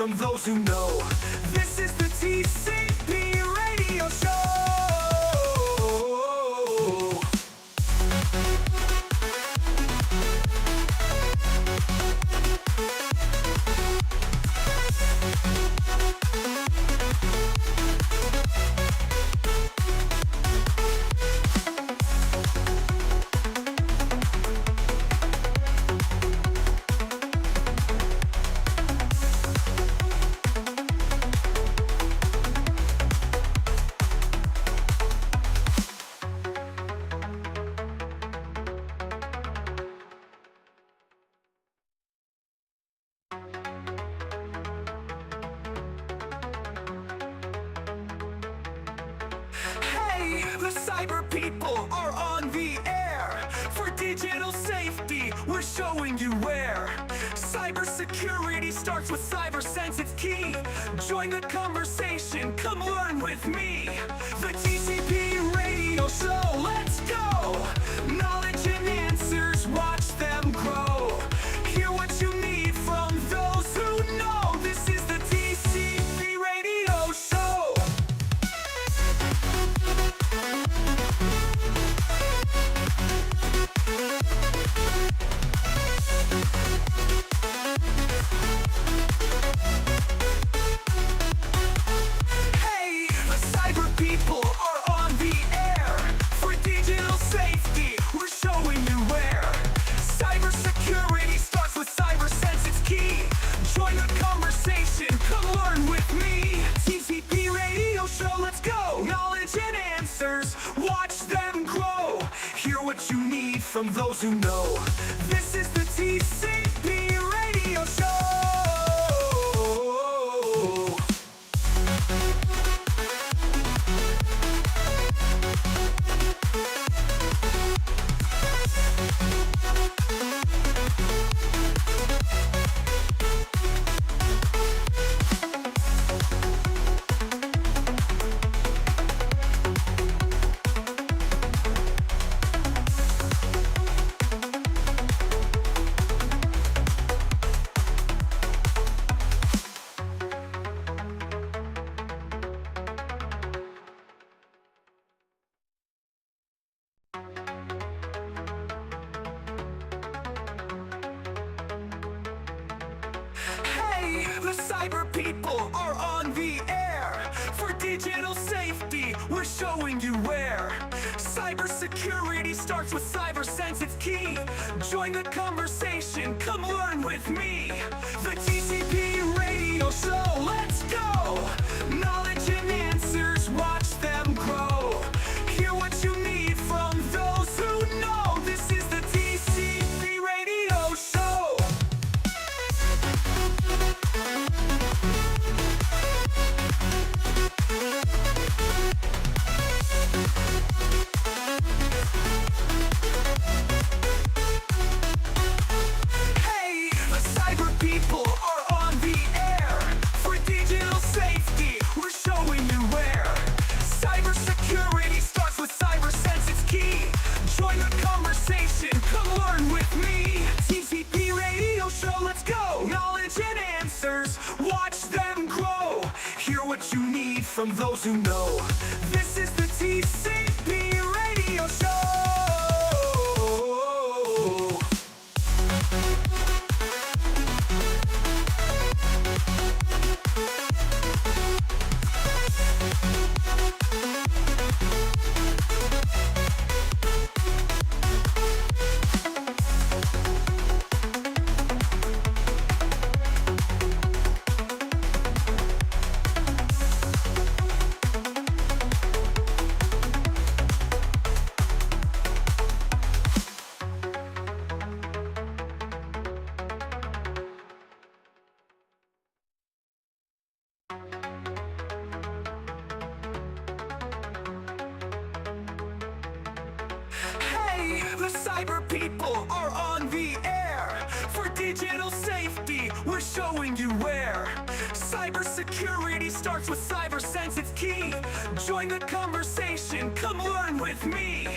from those who know. This is the TCP radio show. The cyber people are on the air. For digital safety, we're showing you where. Cybersecurity starts with CyberSense, it's key. Join the conversation, come learn with me. The TCP radio show, let's go. Knowledge and answers, watch them grow. Hear what you need from those who know. This is the TCP radio show. Hey, the cyber people are on the air. For digital safety, we're showing you where. Cybersecurity starts with CyberSense, it's key. Join the conversation, come learn with me. TCP radio show, let's go. Knowledge and answers, watch them grow. Hear what you need from those who know. This is the TCP radio show. The cyber people are on the air. For digital safety, we're showing you where. Cybersecurity starts with CyberSense, it's key. Join the conversation, come learn with me. The TCP radio show, let's go. Knowledge and answers, watch them grow. Hear what you need from those who know. This is the TCP radio show. Hey, the cyber people are on the air. For digital safety, we're showing you where. Cybersecurity starts with CyberSense, it's key. Join the conversation, come learn with me. TCP radio show, let's go. Knowledge and answers, watch them grow. Hear what you need from those who know. This is the TCP radio show. The cyber people are on the air. For digital safety, we're showing you where. Cybersecurity starts with CyberSense, it's key. Join the conversation, come learn with me.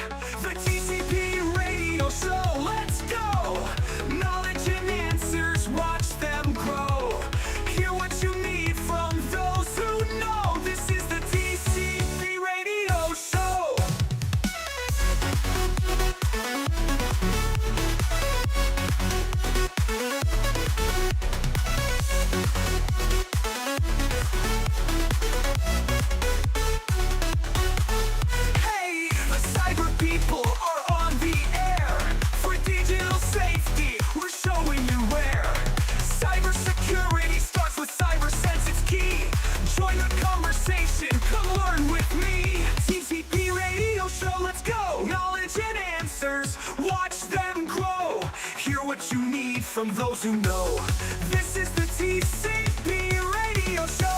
The TCP radio show, let's go. Knowledge and answers, watch them grow. Hear what you those who know. This is the TCP Radio Show.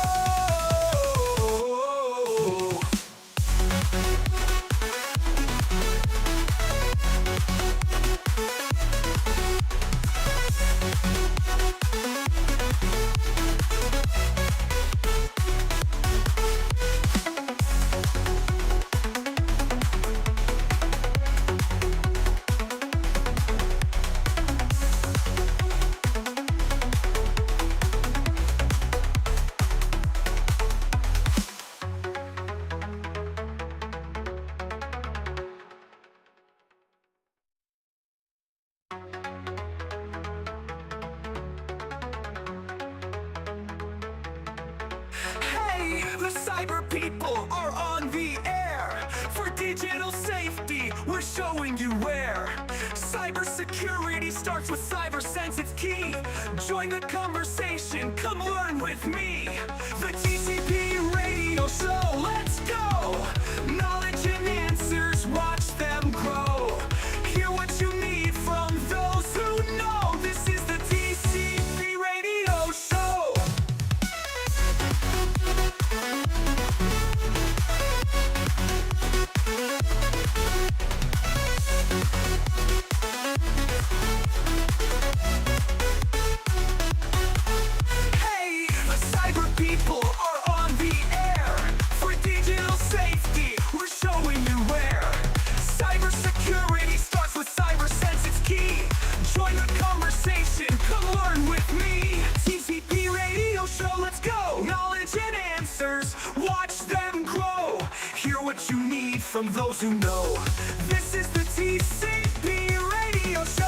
Hey, the cyber people are on the air. For digital safety, we're showing you where. Cybersecurity starts with CyberSense, it's key. Join the conversation, come learn with me. The TCP Radio Show, let's go. Knowledge and answers, watch them grow. Hear what you need from those who know. This is the TCP Radio Show. Hey, the cyber people are on the air. For digital safety, we're showing you where. Cybersecurity starts with CyberSense, it's key. Join the conversation, come learn with me. TCP Radio Show, let's go. Knowledge and answers, watch them grow. Hear what you need from those who know. This is the TCP Radio Show.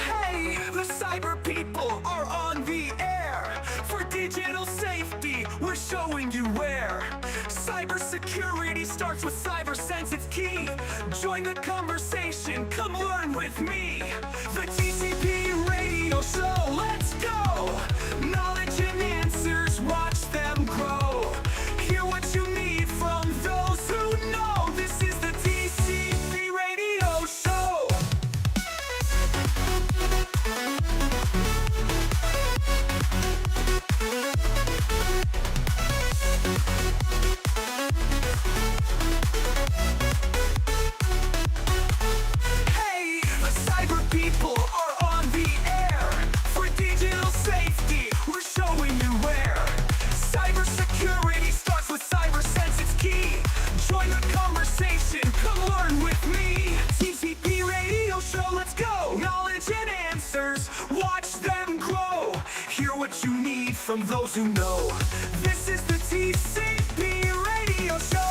Hey, the cyber people are on the air. For digital safety, we're showing you where. Cybersecurity starts with CyberSense, it's key. Join the conversation, come learn with me. The TCP Radio Show, let's go. Knowledge and answers, watch them grow. Hear what you need from those who know. This is the TCP Radio Show. Hey, the cyber people are on the air. For digital safety, we're showing you where. Cybersecurity starts with CyberSense, it's key. Join the conversation, come learn with me. TCP Radio Show, let's go. Knowledge and answers, watch them grow. Hear what you need from those who know. This is the TCP Radio Show.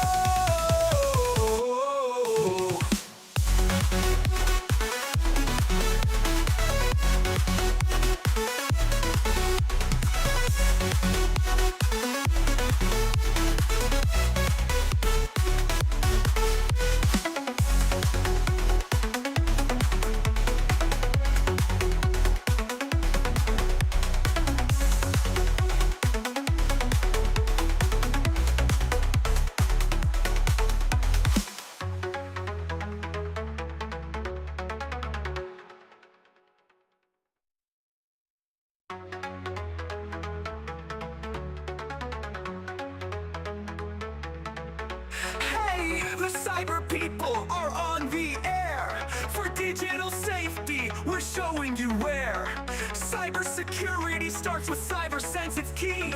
Hey, the cyber people are on the air. For digital safety, we're showing you where. Cybersecurity starts with CyberSense, it's key.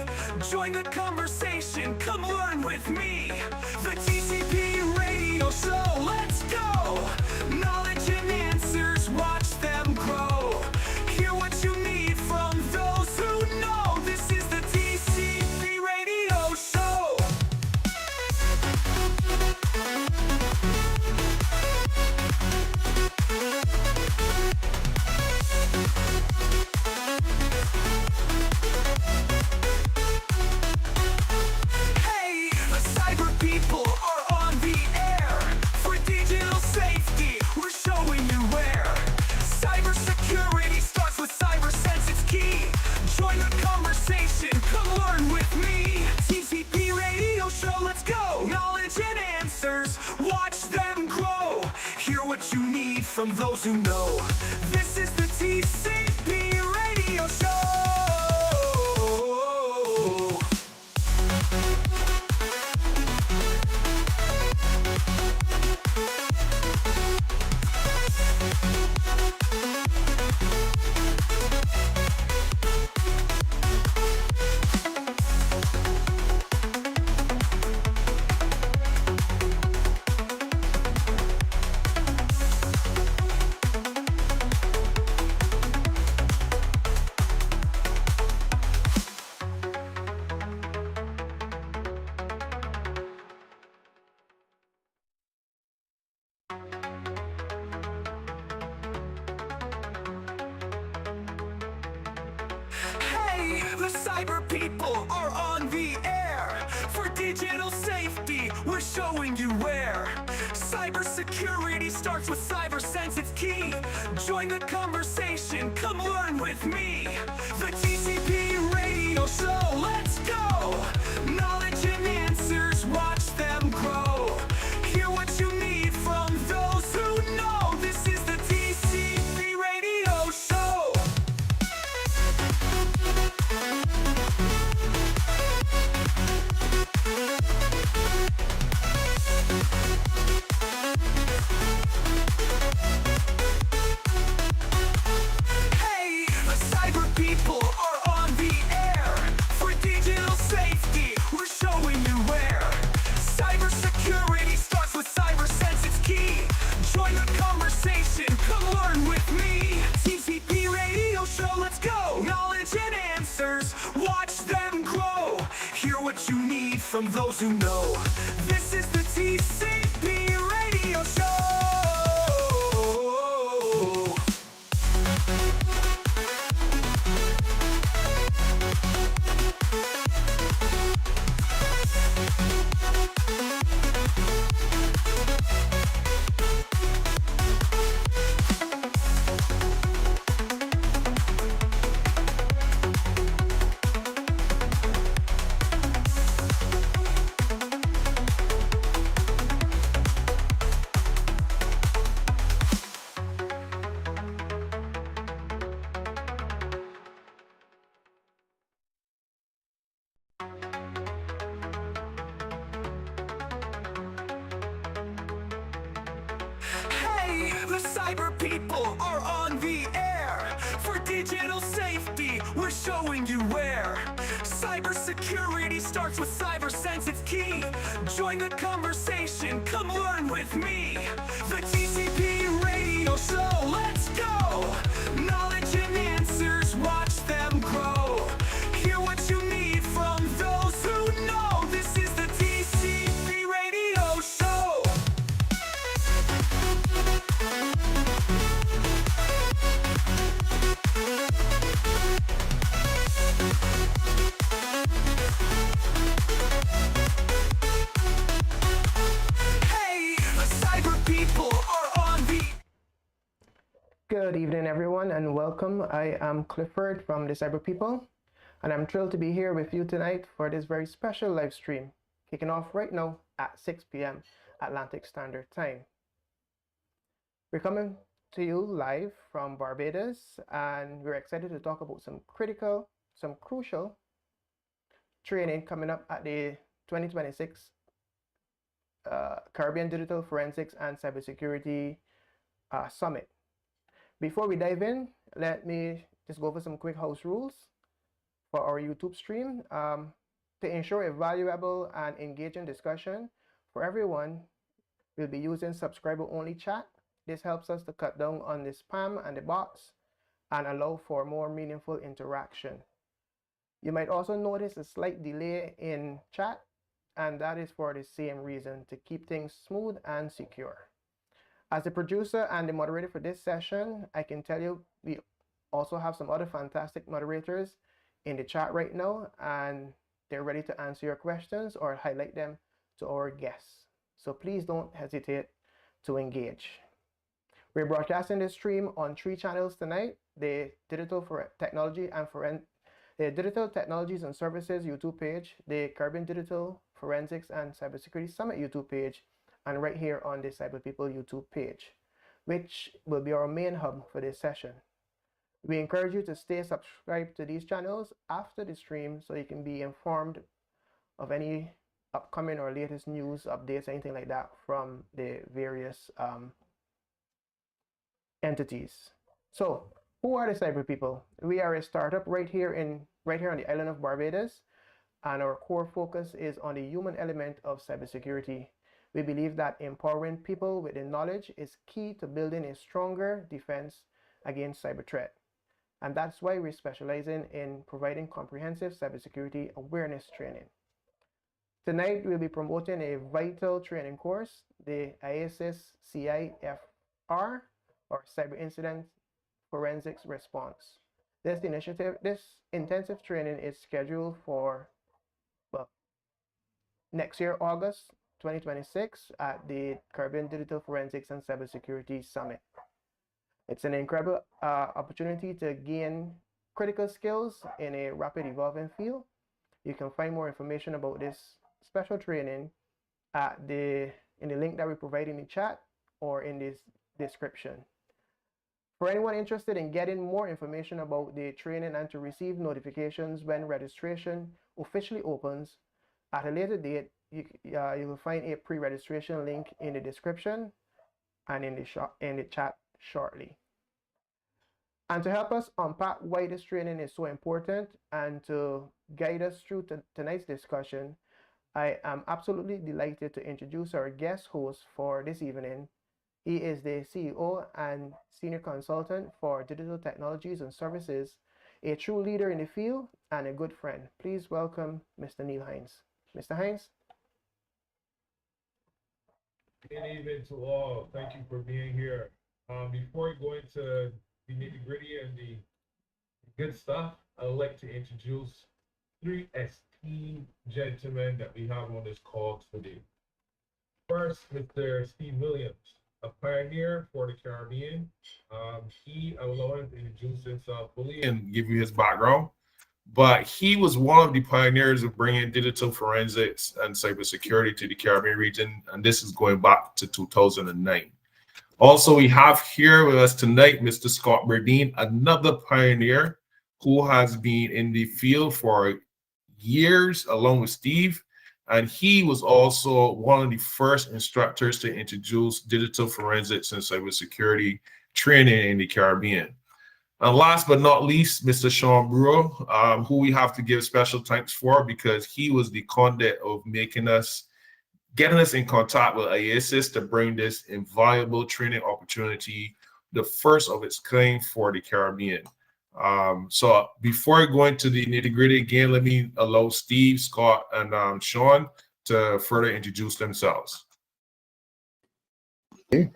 Join the conversation, come learn with me. The TCP Radio Show, let's go. Knowledge and answers, watch them grow. Hear what you need from those who know. This is the TCP Radio Show. Hey, the cyber people are on the air. For digital safety, we're showing you where. Cybersecurity starts with CyberSense, it's key. Join the conversation, come learn with me. The TCP Radio Show, let's go. Knowledge and answers, watch them grow. Hear what you need from those who know. This is the TCP Radio Show. Hey, the cyber people are on the air. For digital safety, we're showing you where. Cybersecurity starts with CyberSense, it's key. Join the conversation, come learn with me. TCP Radio Show, let's go. Knowledge and answers, watch them grow. Hear what you need from those who know. This is the TCP Radio Show. Hey, the cyber people are on the air. For digital safety, we're showing you where. Cybersecurity starts with CyberSense, it's key. Join the conversation, come learn with me. The TCP Radio Show, let's go. Knowledge and answers, watch them grow. Hear what you need from those who know. This is the TCP Radio Show. Hey, the cyber people are on the... Good evening, everyone, and welcome. I am Clifford from the Cyber People, and I'm thrilled to be here with you tonight for this very special live stream, kicking off right now at 6 p.m. Atlantic Standard Time. We're coming to you live from Barbados, and we're excited to talk about some crucial training coming up at the 2026 Caribbean Digital Forensics and Cybersecurity Summit. Before we dive in, let me just go over some quick house rules for our YouTube stream. To ensure a valuable and engaging discussion for everyone, we'll be using subscriber-only chat. This helps us to cut down on the spam and the bots and allow for more meaningful interaction. You might also notice a slight delay in chat, and that is for the same reason, to keep things smooth and secure. As the producer and the moderator for this session, I can tell you we also have some other fantastic moderators in the chat right now, and they're ready to answer your questions or highlight them to our guests. So please don't hesitate to engage. We're broadcasting this stream on 3 channels tonight: the Digital Technologies and Services YouTube page, the Caribbean Digital Forensics and Cybersecurity Summit YouTube page, and right here on the Cyber People YouTube page. which will be our main hub for this session. We encourage you to stay subscribed to these channels after the stream so you can be informed of any upcoming or latest news, updates, anything like that from the various entities. So, who are the cyber people? We are a startup right here on the island of Barbados, and our core focus is on the human element of cybersecurity. We believe that empowering people with the knowledge is key to building a stronger defense against cyber threat. And that's why we're specializing in providing comprehensive cybersecurity awareness training. Tonight, we'll be promoting a vital training course, the IACIS CIFR, or Cyber Incident Forensics Response. This intensive training is scheduled for next year, August 2026, at the Caribbean Digital Forensics and Cybersecurity Summit. It's an incredible opportunity to gain critical skills in a rapid evolving field. You can find more information about this special training in the link that we provide in the chat or in this description. For anyone interested in getting more information about the training and to receive notifications when registration officially opens at a later date, you will find a pre-registration link in the description and in the chat shortly. And to help us unpack why this training is so important and to guide us through tonight's discussion, I am absolutely delighted to introduce our guest host for this evening. He is the CEO and Senior Consultant for Digital Technologies and Services, a true leader in the field and a good friend. Please welcome Mr. Neil Hinds. Mr. Hinds? Good evening to all. Thank you for being here. Before we go into the nitty-gritty and the good stuff, I'd like to introduce three esteemed gentlemen that we have on this call today. First, Mr. Steve Williams, a pioneer for the Caribbean. I will allow him to introduce himself fully and give you his background. But he was one of the pioneers of bringing digital forensics and cybersecurity to the Caribbean region, and this is going back to 2009. Also, we have here with us tonight Mr. Scot Bradeen, another pioneer who has been in the field for years along with Steve, and he was also one of the first instructors to introduce digital forensics and cybersecurity training in the Caribbean. And last but not least, Mr. Sean Boero, who we have to give special thanks for because he was the conduit of getting us in contact with IACIS to bring this invaluable training opportunity, the first of its kind for the Caribbean. So before going to the nitty-gritty again, let me allow Steve, Scott, and Sean to further introduce themselves. Okay.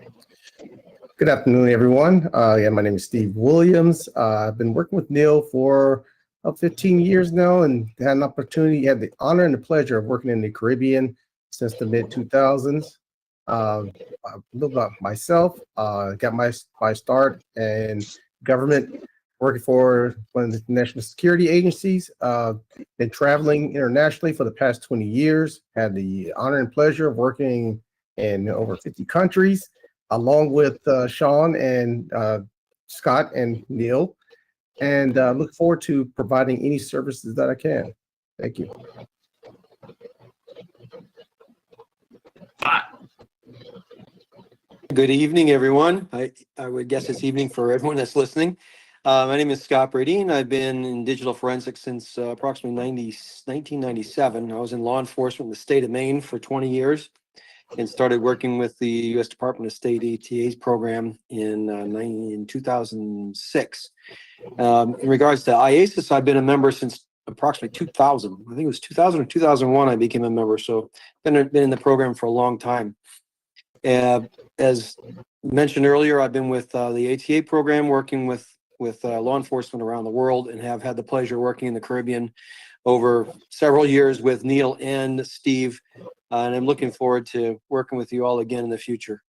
Good afternoon, everyone. My name is Steve Williams. I've been working with Neil for about 15 years now and had the honor and the pleasure of working in the Caribbean since the mid-2000s. A little about myself, got my start in government working for one of the national security agencies. Been traveling internationally for the past 20 years. Had the honor and pleasure of working in over 50 countries, along with Sean and Scott and Neil, and look forward to providing any services that I can. Thank you. Good evening, everyone. I would guess it's evening for everyone that's listening. My name is Scot Bradeen. I've been in digital forensics since approximately 1997. I was in law enforcement in the state of Maine for 20 years and started working with the U.S. Department of State ATA's program in 2006. In regards to IACIS, I've been a member since approximately 2000. I think it was 2000 or 2001 I became a member, so been in the program for a long time. As mentioned earlier, I've been with the ATA program, working with law enforcement around the world, and have had the pleasure of working in the Caribbean over several years with Neil and Steve, and I'm looking forward to working with you all again in the future.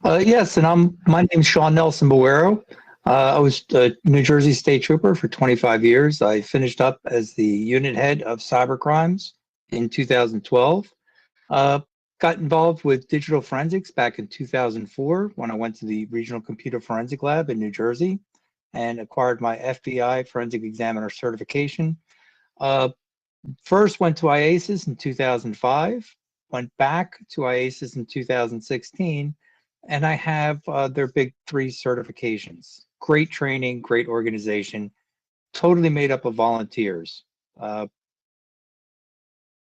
Yes, and my name's Sean Boero. I was a New Jersey State Trooper for 25 years. I finished up as the unit head of cyber crimes in 2012. Got involved with digital forensics back in 2004 when I went to the Regional Computer Forensic Lab in New Jersey and acquired my FBI Forensic Examiner certification. First went to IACIS in 2005, went back to IACIS in 2016, and I have their big 3 certifications. Great training, great organization, totally made up of volunteers.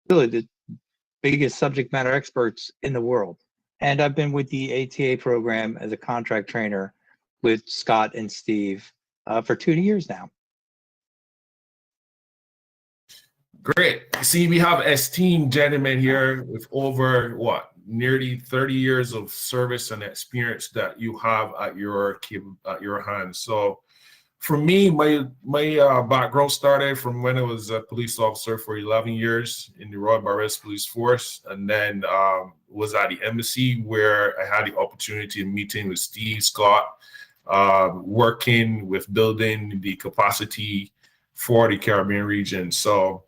Really the biggest subject matter experts in the world. And I've been with the ATA program as a contract trainer with Scott and Steve for 2 years now. Great. See, we have esteemed gentlemen here with over nearly 30 years of service and experience that you have at your hands. So for me, my background started from when I was a police officer for 11 years in the Royal Barbados Police Force, and then was at the embassy where I had the opportunity of meeting with Steve, Scott, working with building the capacity for the Caribbean region. So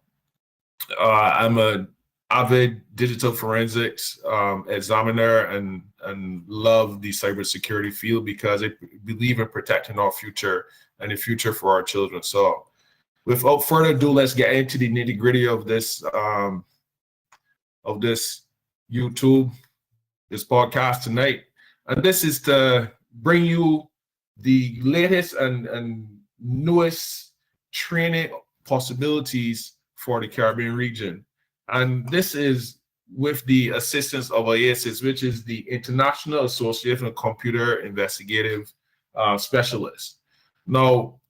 I'm an avid digital forensics examiner and love the cybersecurity field because I believe in protecting our future and the future for our children. So without further ado, let's get into the nitty-gritty of this YouTube, this podcast tonight. And this is to bring you the latest and newest training possibilities for the Caribbean region. And this is with the assistance of IACIS, which is the International Association of Computer Investigative Specialists. Now,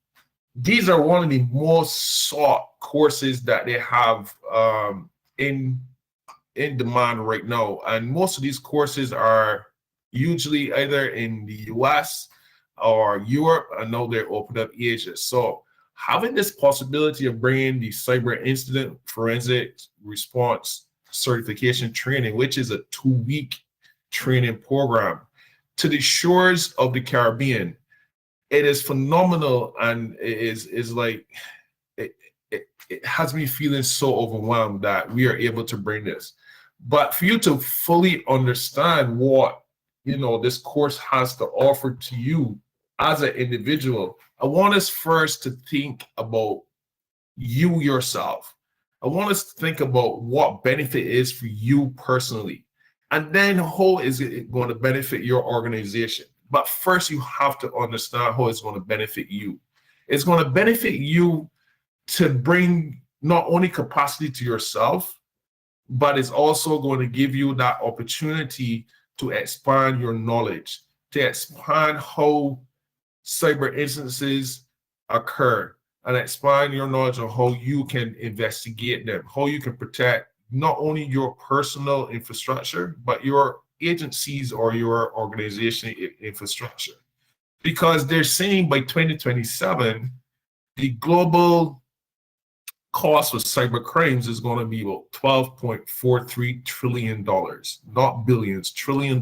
these are one of the most sought courses that they have in demand right now. And most of these courses are usually either in the US or Europe, and now they're opened up Asia. So having this possibility of bringing the cyber incident forensic response certification training, which is a 2-week training program, to the shores of the Caribbean, it is phenomenal, and it is like it has me feeling so overwhelmed that we are able to bring this. But for you to fully understand what this course has to offer to you as an individual, I want us first to think about you yourself. I want us to think about what benefit is for you personally, and then how is it going to benefit your organization. But first, you have to understand how it's going to benefit you. It's going to benefit you to bring not only capacity to yourself, but it's also going to give you that opportunity to expand your knowledge, to expand how cyber instances occur, and expand your knowledge on how you can investigate them, how you can protect not only your personal infrastructure, but your agencies or your organization infrastructure. Because they're saying by 2027, the global cost of cyber crimes is going to be about $12.43 trillion, not billions, $1 trillion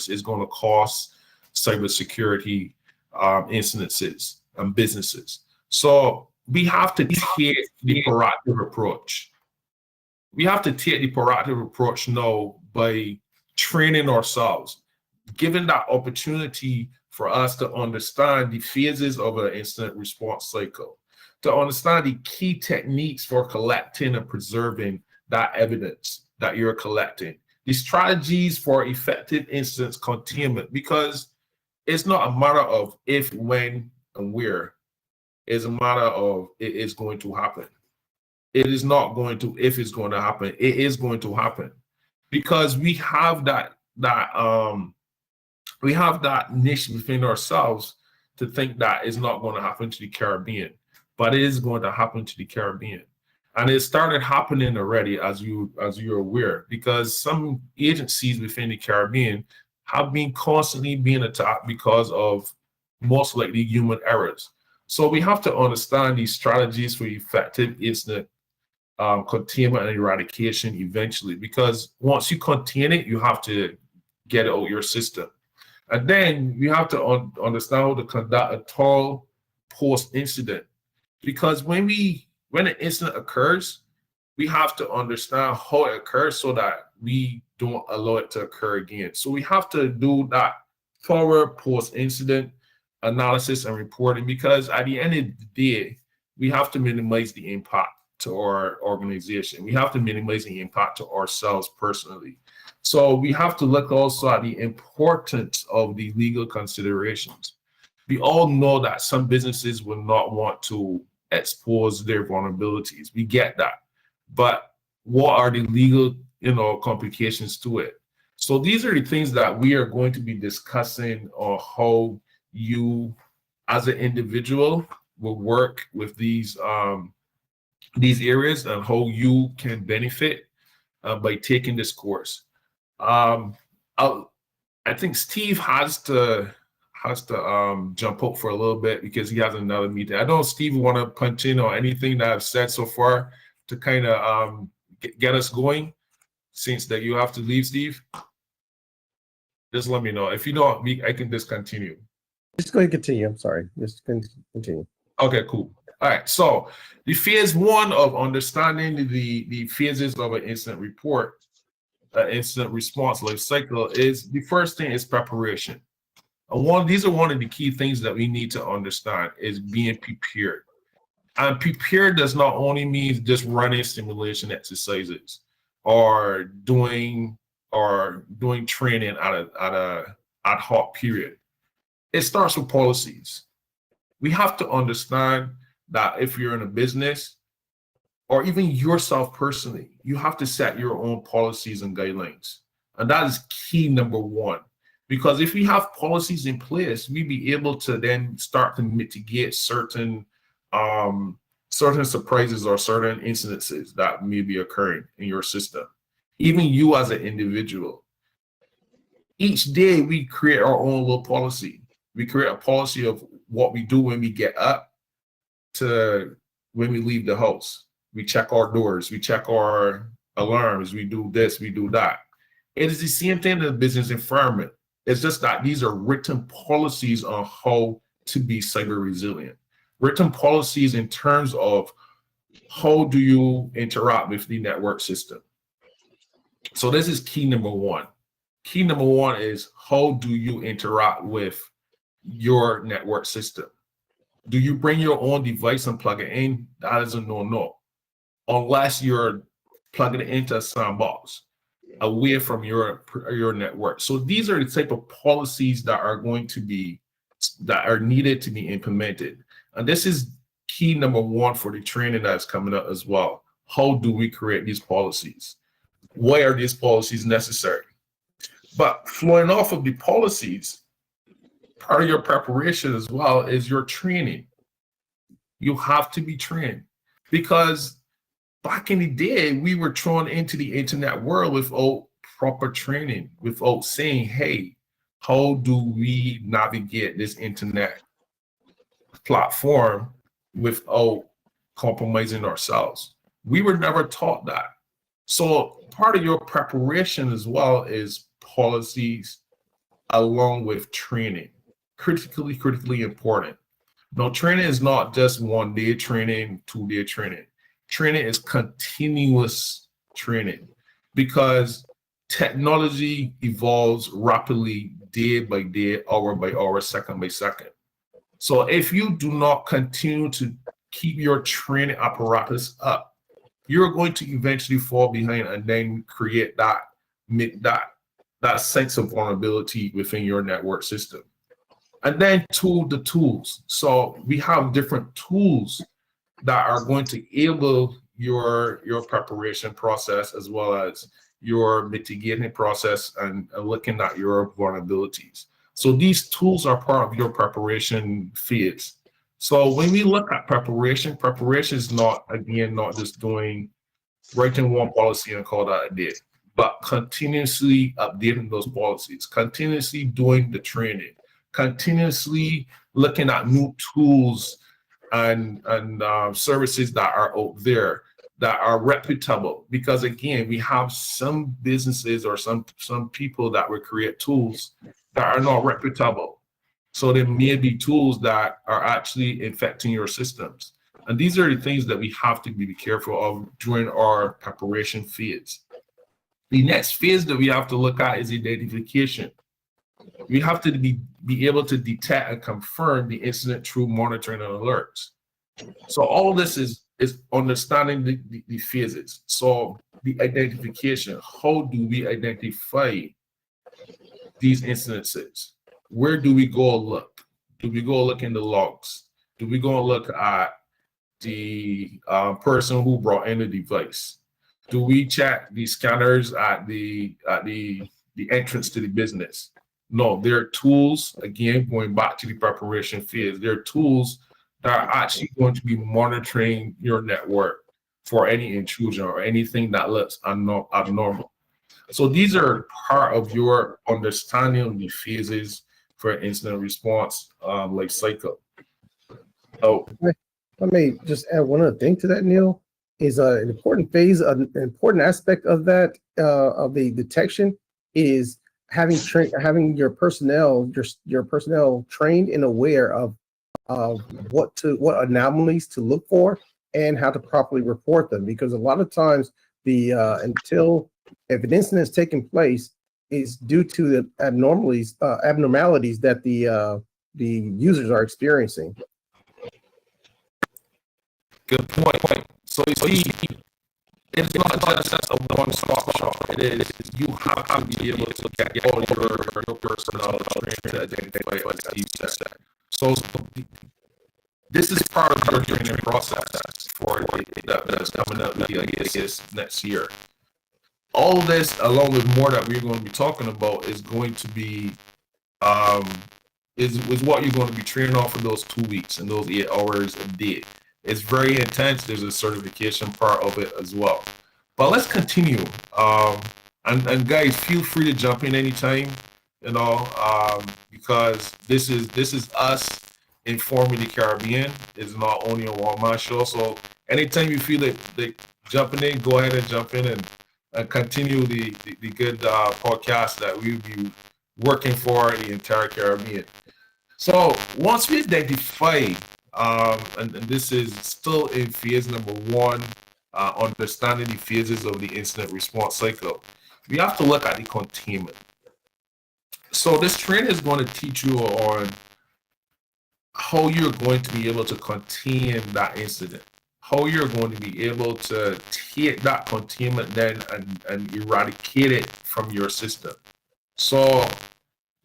is going to cost cybersecurity incidences and businesses. So we have to take the proactive approach. We have to take the proactive approach now by training ourselves, given that opportunity for us to understand the phases of an incident response cycle, to understand the key techniques for collecting and preserving that evidence that you're collecting, the strategies for effective incident containment, because it's not a matter of if, when, and where. It's a matter of it is going to happen. It is not going to if it's going to happen. It is going to happen, because we have that niche within ourselves to think that it's not going to happen to the Caribbean, but it is going to happen to the Caribbean. And it started happening already, as you're aware, because some agencies within the Caribbean have been constantly being attacked because of most likely human errors. So we have to understand these strategies for effective incident containment and eradication eventually, because once you contain it, you have to get it out of your system. And then you have to understand how to conduct a thorough post-incident, because when an incident occurs, we have to understand how it occurs so that we don't allow it to occur again. So we have to do that thorough post-incident analysis and reporting, because at the end of the day, we have to minimize the impact to our organization. We have to minimize the impact to ourselves personally. So we have to look also at the importance of the legal considerations. We all know that some businesses will not want to expose their vulnerabilities. We get that. But what are the legal, complications to it? So these are the things that we are going to be discussing on how you, as an individual, will work with these areas and how you can benefit by taking this course. I think Steve has to jump up for a little bit because he has another meeting. I don't know, Steve, want to punch in on anything that I've said so far to kind of get us going, since that you have to leave, Steve? Just let me know. If you don't, I can discontinue. Just go ahead and continue. I'm sorry. Just continue. Okay, cool. All right. So the phase one of understanding the phases of an incident report, incident response life cycle, is the first thing is preparation. These are one of the key things that we need to understand is being prepared. And prepared does not only mean just running simulation exercises or doing training at a ad hoc period. It starts with policies. We have to understand that if you're in a business, or even yourself personally, you have to set your own policies and guidelines. And that is key number one. Because if we have policies in place, we'll be able to then start to mitigate certain surprises or certain incidences that may be occurring in your system. Even you as an individual. Each day we create our own little policy. We create a policy of what we do when we get up to when we leave the house. We check our doors, we check our alarms, we do this, we do that. It is the same thing in the business environment. It's just that these are written policies on how to be cyber resilient. Written policies in terms of how do you interact with the network system. So this is key number one. Key number one is how do you interact with your network system? Do you bring your own device and plug it in? That is a no-no. Unless you're plugging it into a sandbox away from your network. So these are the type of policies that are needed to be implemented. And this is key number one for the training that's coming up as well. How do we create these policies? Why are these policies necessary? But flowing off of the policies, part of your preparation as well is your training. You have to be trained, because back in the day, we were thrown into the internet world without proper training, without saying, hey, how do we navigate this internet platform without compromising ourselves? We were never taught that. So part of your preparation as well is policies along with training. Critically important. Now, training is not just 1 day training, 2 day training. Training is continuous training, because technology evolves rapidly day by day, hour by hour, second by second. So if you do not continue to keep your training apparatus up, you're going to eventually fall behind and then create that sense of vulnerability within your network system. And then the tools. So we have different tools that are going to enable your preparation process as well as your mitigating process and looking at your vulnerabilities. So these tools are part of your preparation phase. So when we look at preparation is not just writing one policy and call that a day, but continuously updating those policies, continuously doing the training, continuously looking at new tools and services that are out there that are reputable. Because again, we have some businesses or some people that will create tools that are not reputable. So there may be tools that are actually infecting your systems. And these are the things that we have to be careful of during our preparation phase. The next phase that we have to look at is identification. We have to be able to detect and confirm the incident through monitoring and alerts. So all of this is understanding the phases. So the identification, how do we identify these incidences? Where do we go look? Do we go look in the logs? Do we go look at the person who brought in the device? Do we check the scanners at the entrance to the business? No, there are tools, again, going back to the preparation phase, there are tools that are actually going to be monitoring your network for any intrusion or anything that looks abnormal. So these are part of your understanding of the phases for incident response life cycle. Oh, Let me just add one other thing to that, Neil. Is an important phase, an important aspect of that of the detection is having your personnel trained and aware of what anomalies to look for and how to properly report them. Because a lot of times if an incident is taking place, is due to the abnormalities that the users are experiencing. good point. So you see, it's not just a one-stop shop. It is, you have to be able to get all your personnel trained to identify, as Steve said. So this is part of your training process for that's coming up with the IACIS next year. All of this, along with more that we're going to be talking about, is going to be is what you're going to be training on for those 2 weeks and those 8 hours a day. It's very intense. There's a certification part of it as well. But let's continue. And guys, feel free to jump in anytime, because this is us informing the Caribbean. It's not only a one-man show. So anytime you feel like jumping in, go ahead and jump in and continue the good podcast that we'll be working for the entire Caribbean. So once we identify, and this is still in phase number 1, understanding the phases of the incident response cycle, we have to look at the containment. So this training is going to teach you on how you're going to be able to contain that incident, how you're going to be able to take that containment then and eradicate it from your system. So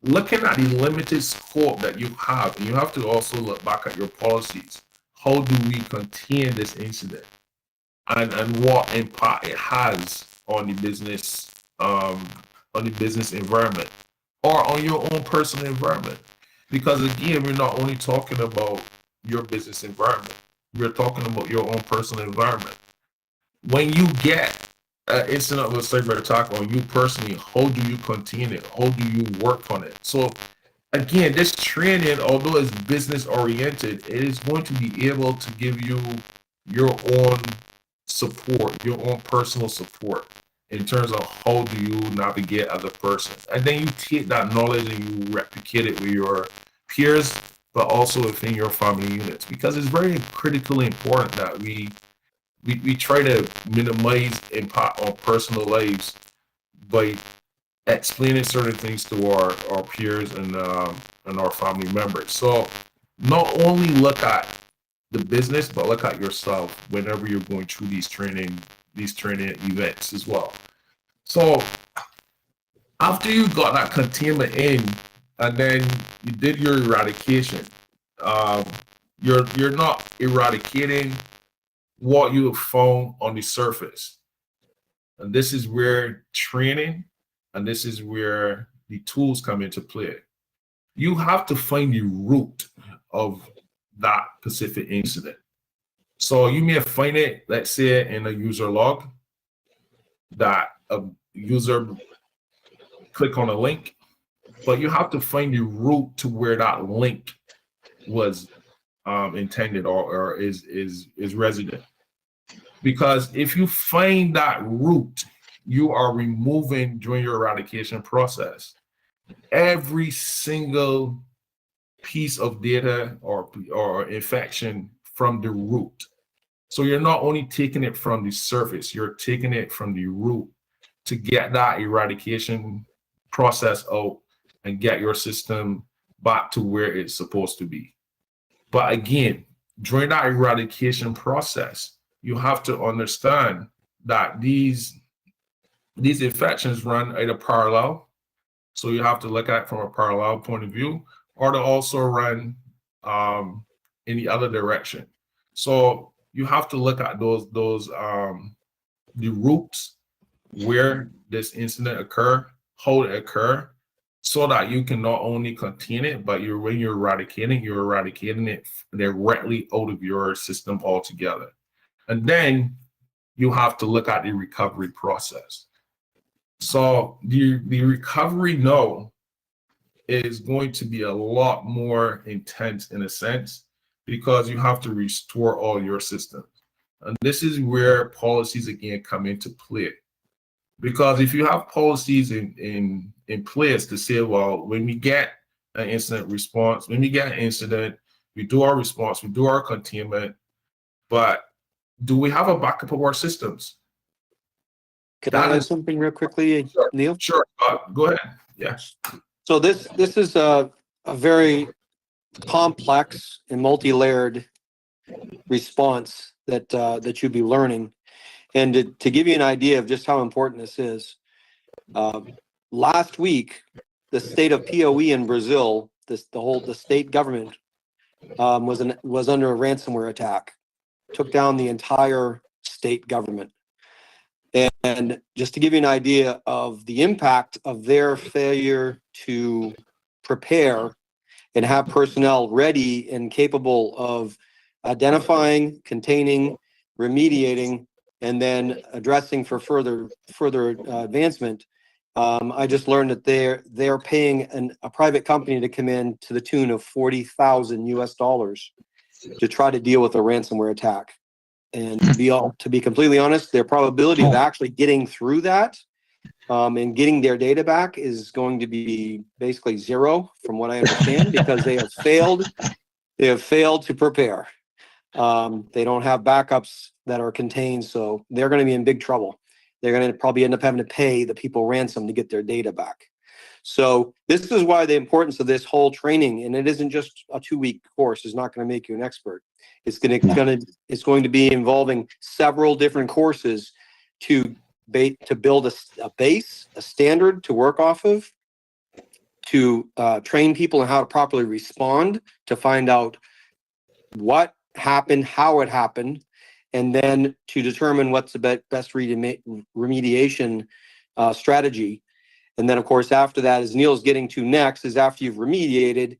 looking at the limited scope that you have, and you have to also look back at your policies. How do we contain this incident, and what impact it has on the business environment or on your own personal environment? Because again, we're not only talking about your business environment, we're talking about your own personal environment. When you get an incident of a cyber attack on you personally, how do you contain it? How do you work on it? So again, this training, although it's business oriented, it is going to be able to give you your own support, your own personal support in terms of how do you navigate as a person. And then you take that knowledge and you replicate it with your peers, but also within your family units, because it's very critically important that we try to minimize impact on personal lives by explaining certain things to our peers and our family members. So not only look at the business, but look at yourself whenever you're going through these training events as well. So after you got that containment in, and then you did your eradication, you're not eradicating what you have found on the surface. And this is where training and this is where the tools come into play. You have to find the root of that specific incident. So you may find it, let's say, in a user log, that a user click on a link, but you have to find the root to where that link was intended or is resident. Because if you find that root, you are removing during your eradication process every single piece of data or infection from the root. So you're not only taking it from the surface, you're taking it from the root to get that eradication process out and get your system back to where it's supposed to be. But again, during that eradication process, you have to understand that these infections run either parallel, so you have to look at it from a parallel point of view, or to also run in the other direction. So you have to look at those the roots where this incident occur, how it occur, so that you can not only contain it, but when you're eradicating it directly out of your system altogether. And then you have to look at the recovery process. So the recovery now is going to be a lot more intense in a sense, because you have to restore all your systems. And this is where policies again come into play. Because if you have policies in place to say, well, when we get an incident response, when we get an incident, we do our response, we do our containment, but do we have a backup of our systems? Can I add something real quickly, Sure. Neil? Sure, go ahead. Yes. So this is a very complex and multi-layered response that you'll be learning. And to give you an idea of just how important this is, last week, the state of POE in Brazil, the state government was under a ransomware attack, took down the entire state government. And just to give you an idea of the impact of their failure to prepare and have personnel ready and capable of identifying, containing, remediating, and then addressing for further advancement. I just learned that they're paying a private company to come in to the tune of $40,000 US to try to deal with a ransomware attack. And to be completely honest, their probability of actually getting through that and getting their data back is going to be basically zero, from what I understand, because they have failed. They have failed to prepare. They don't have backups that are contained, so they're going to be in big trouble. They're going to probably end up having to pay the people ransom to get their data back. So this is why the importance of this whole training, and it isn't just a 2-week course, is not going to make you an expert. It's going to be involving several different courses to build a base, a standard to work off of, to train people on how to properly respond, to find out what happened, how it happened, and then to determine what's the best remediation strategy. And then, of course, after that, as Neil's getting to next, is after you've remediated,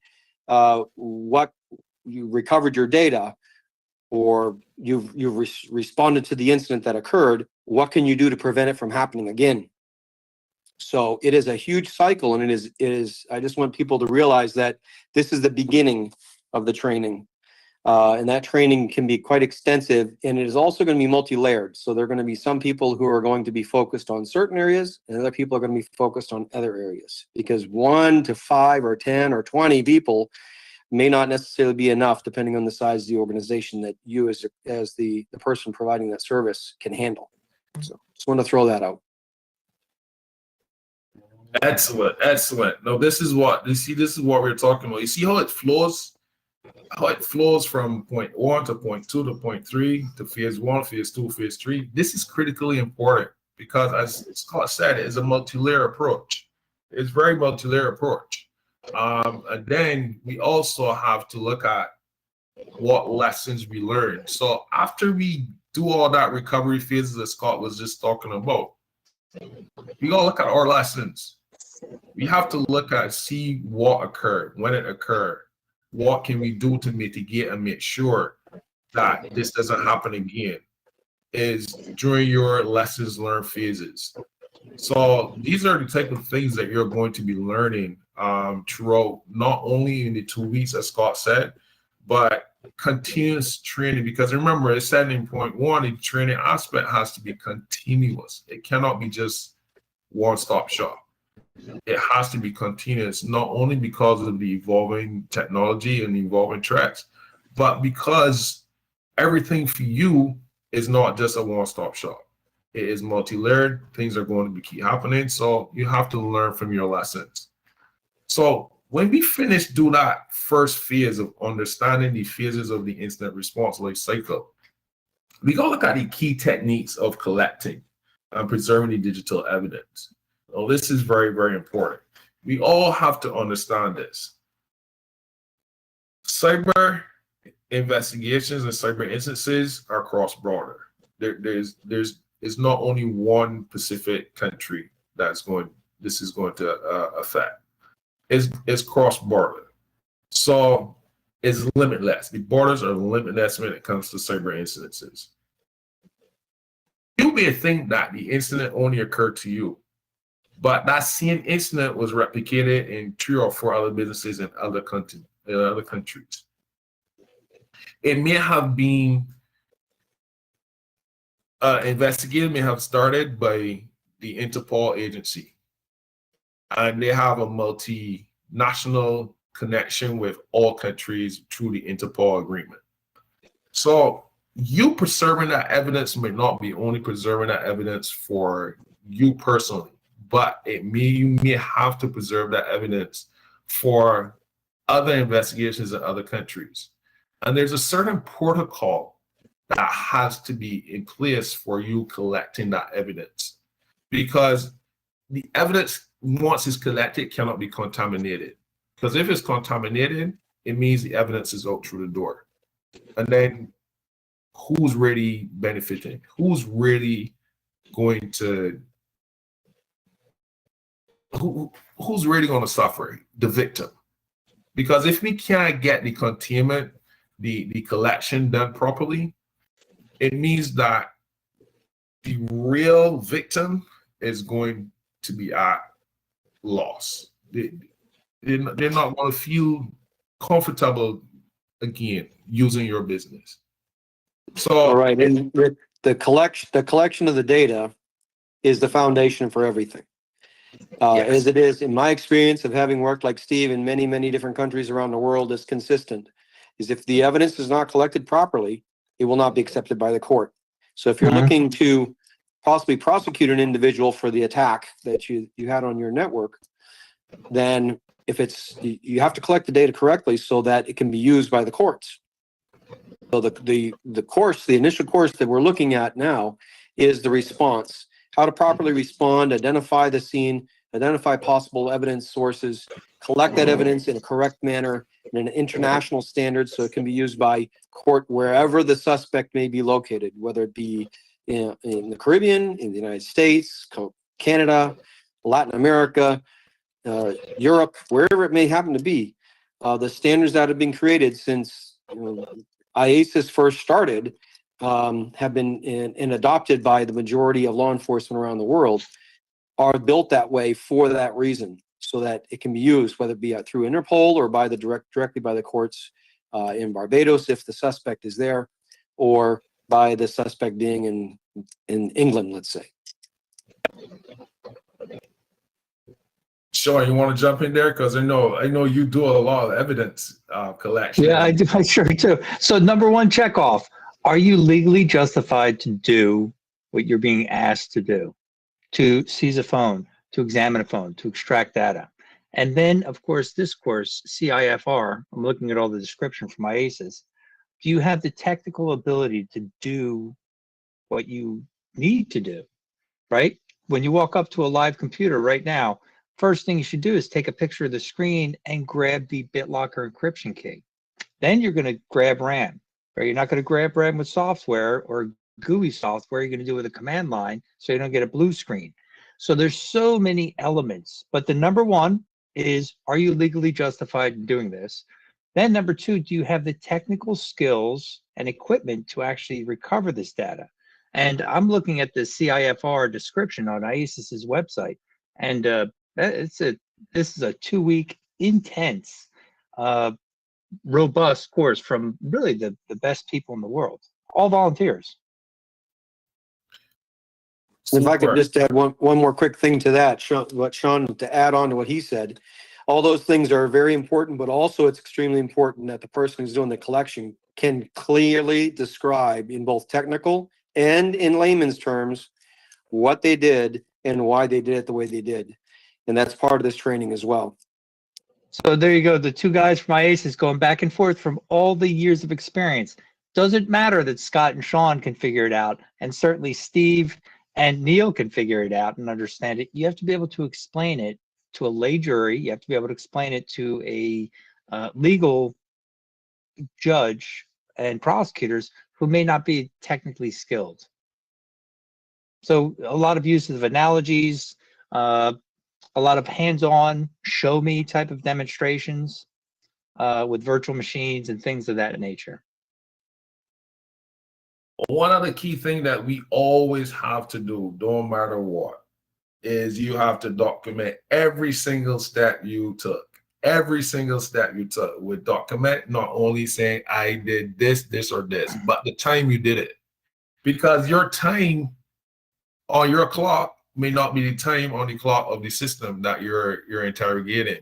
what you recovered your data, or you've responded to the incident that occurred, what can you do to prevent it from happening again? So it is a huge cycle, and it is. I just want people to realize that this is the beginning of the training. And that training can be quite extensive, and it is also going to be multi-layered. So there are going to be some people who are going to be focused on certain areas, and other people are going to be focused on other areas, because 1 to 5 or 10 or 20 people may not necessarily be enough, depending on the size of the organization that you as the person providing that service can handle. So just want to throw that out. Excellent, excellent. No, this is what we're talking about. You see how it flows? How it flows from point 1 to point 2 to point 3 to phase 1, phase 2, phase 3. This is critically important because, as Scott said, it's a multi-layer approach. It's very multi-layer approach. And then we also have to look at what lessons we learned. So after we do all that recovery phases that Scott was just talking about, we gotta look at our lessons. We have to look at, see what occurred, when it occurred. What can we do to mitigate and make sure that this doesn't happen again, is during your lessons learned phases. So these are the type of things that you're going to be learning throughout, not only in the 2 weeks, as Scott said, but continuous training. Because remember, it said in point 1, the training aspect has to be continuous. It cannot be just one-stop shop. It has to be continuous, not only because of the evolving technology and the evolving threats, but because everything for you is not just a one-stop shop. It is multi-layered. Things are going to keep happening. So you have to learn from your lessons. So when we finish do that first phase of understanding the phases of the incident response life cycle, we go look at the key techniques of collecting and preserving the digital evidence. Well, this is very, very important. We all have to understand this. Cyber investigations and cyber instances are cross-border. There's not only one specific country this is going to affect. It's cross-border. So it's limitless. The borders are limitless when it comes to cyber incidences. You may think that the incident only occurred to you, but that same incident was replicated in 3 or 4 other businesses in other countries. It may have been investigated, may have started by the Interpol agency, and they have a multinational connection with all countries through the Interpol agreement. So you preserving that evidence may not be only preserving that evidence for you personally, but you may have to preserve that evidence for other investigations in other countries. And there's a certain protocol that has to be in place for you collecting that evidence, because the evidence, once it's collected, cannot be contaminated. Because if it's contaminated, it means the evidence is out through the door. And then who's really benefiting? Who's really going to, who's really going to suffer? The victim. Because if we can't get the containment, the collection done properly, it means that the real victim is going to be at loss. They're not going to feel comfortable again using your business. So, All right, and the collection of the data is the foundation for everything. Yes. As it is, in my experience of having worked like Steve in many, many different countries around the world, is consistent, is if the evidence is not collected properly, it will not be accepted by the court. So if you're looking to possibly prosecute an individual for the attack that you had on your network, then you have to collect the data correctly so that it can be used by the courts. So the initial course that we're looking at now is the response, how to properly respond, identify the scene, identify possible evidence sources, collect that evidence in a correct manner in an international standard so it can be used by court wherever the suspect may be located, whether it be in the Caribbean, in the United States, Canada, Latin America, Europe, wherever it may happen to be. The standards that have been created since IACIS first started have been and adopted by the majority of law enforcement around the world, are built that way for that reason, so that it can be used, whether it be through Interpol or by directly by the courts in Barbados if the suspect is there, or by the suspect being in England, let's say. Sean, you want to jump in there? Because I know you do a lot of evidence collection. Yeah, I do. I sure do. So number one, check off. Are you legally justified to do what you're being asked to do? To seize a phone, to examine a phone, to extract data. And then, of course, this course, CIFR, I'm looking at all the description from IACIS. Do you have the technical ability to do what you need to do, right? When you walk up to a live computer right now, first thing you should do is take a picture of the screen and grab the BitLocker encryption key. Then you're going to grab RAM. Or you're not going to grab RAM with software or GUI software. You're going to do it with a command line so you don't get a blue screen. So there's so many elements. But the number one is, are you legally justified in doing this? Then number two, do you have the technical skills and equipment to actually recover this data? And I'm looking at the CIFR description on IACIS's website, and this is a 2-week intense, robust course from really the best people in the world, all volunteers. If I could just add one more quick thing to that, Sean, to add on to what he said, All those things are very important, but also it's extremely important that the person who's doing the collection can clearly describe in both technical and in layman's terms what they did and why they did it the way they did. And that's part of this training as well. So there you go. The two guys from IACIS going back and forth from all the years of experience. Doesn't matter that Scott and Sean can figure it out, and certainly Steve and Neil can figure it out and understand it. You have to be able to explain it to a lay jury. You have to be able to explain it to a legal judge and prosecutors who may not be technically skilled. So a lot of uses of analogies, a lot of hands-on, show me type of demonstrations with virtual machines and things of that nature. One of the key things that we always have to do, no matter what, is you have to document every single step you took. Every single step you took with document, not only saying I did this, this, or this, but the time you did it. Because your time on your clock may not be the time on the clock of the system that you're interrogating.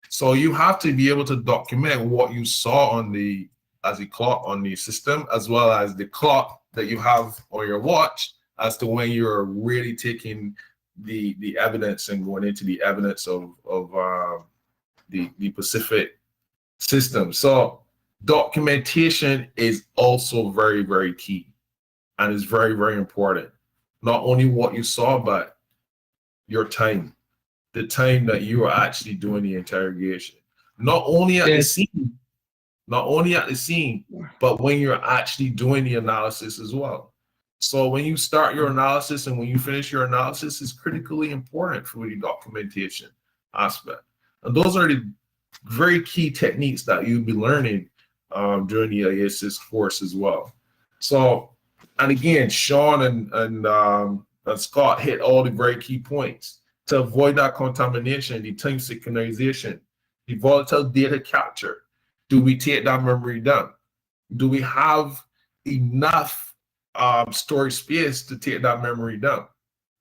So you have to be able to document what you saw on the as a clock on the system, as well as the clock that you have on your watch as to when you're really taking the evidence and going into the evidence of the Pacific system. So documentation is also very, very key and is very, very important. Not only what you saw, but your time, the time that you are actually doing the interrogation. Not only at the scene, but when you're actually doing the analysis as well. So when you start your analysis and when you finish your analysis is critically important for the documentation aspect. And those are the very key techniques that you'll be learning during the IACIS course as well. So, and again, Sean and Scott hit all the very key points. To avoid that contamination, the time synchronization, the volatile data capture. Do we take that memory down? Do we have enough storage space to take that memory down?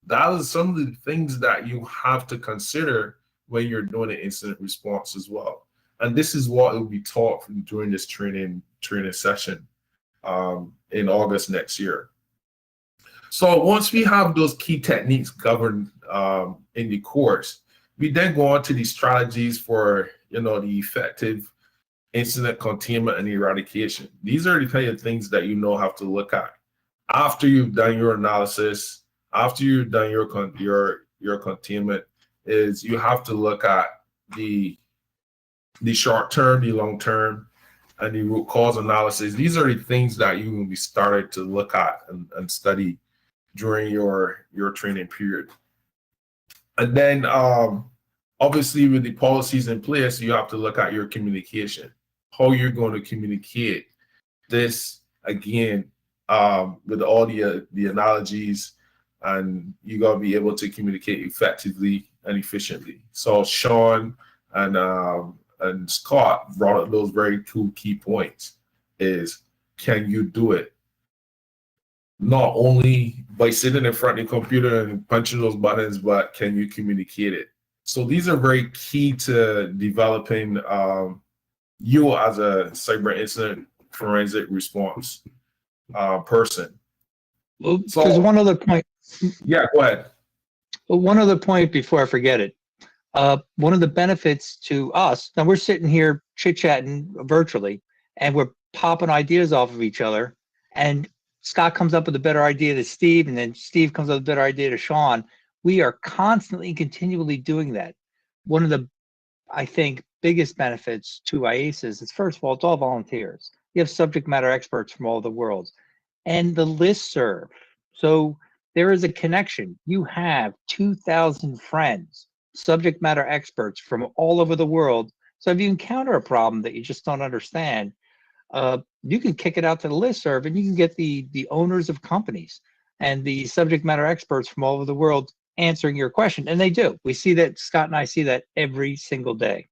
That is some of the things that you have to consider when you're doing an incident response as well. And this is what will be taught during this training session in August next year. So once we have those key techniques governed in the course, we then go on to the strategies for the effective incident containment and eradication. These are the kind of things that have to look at after you've done your analysis, after you've done your containment. Is you have to look at the short term, the long term, and the root cause analysis. These are the things that you will be started to look at and study during your training period. And then obviously with the policies in place, you have to look at your communication, how you're going to communicate this again with all the analogies, and you got to be able to communicate effectively and efficiently. So Sean and Scott brought up those very two key points. Is can you do it? Not only by sitting in front of the computer and punching those buttons, but can you communicate it? So these are very key to developing you as a cyber incident forensic response person. Well, so, there's one other point. Yeah, go ahead. Well, one other point before I forget it. One of the benefits to us, now we're sitting here chit-chatting virtually, and we're popping ideas off of each other, and Scott comes up with a better idea to Steve, and then Steve comes up with a better idea to Sean. We are constantly, continually doing that. One of the, I think, biggest benefits to IACIS is, first of all, it's all volunteers. You have subject matter experts from all over the world. And the listserv. So there is a connection. You have 2,000 friends, subject matter experts from all over the world. So if you encounter a problem that you just don't understand, you can kick it out to the listserv, and you can get the owners of companies and the subject matter experts from all over the world answering your question. And they do. We see that, Scott and I see that every single day.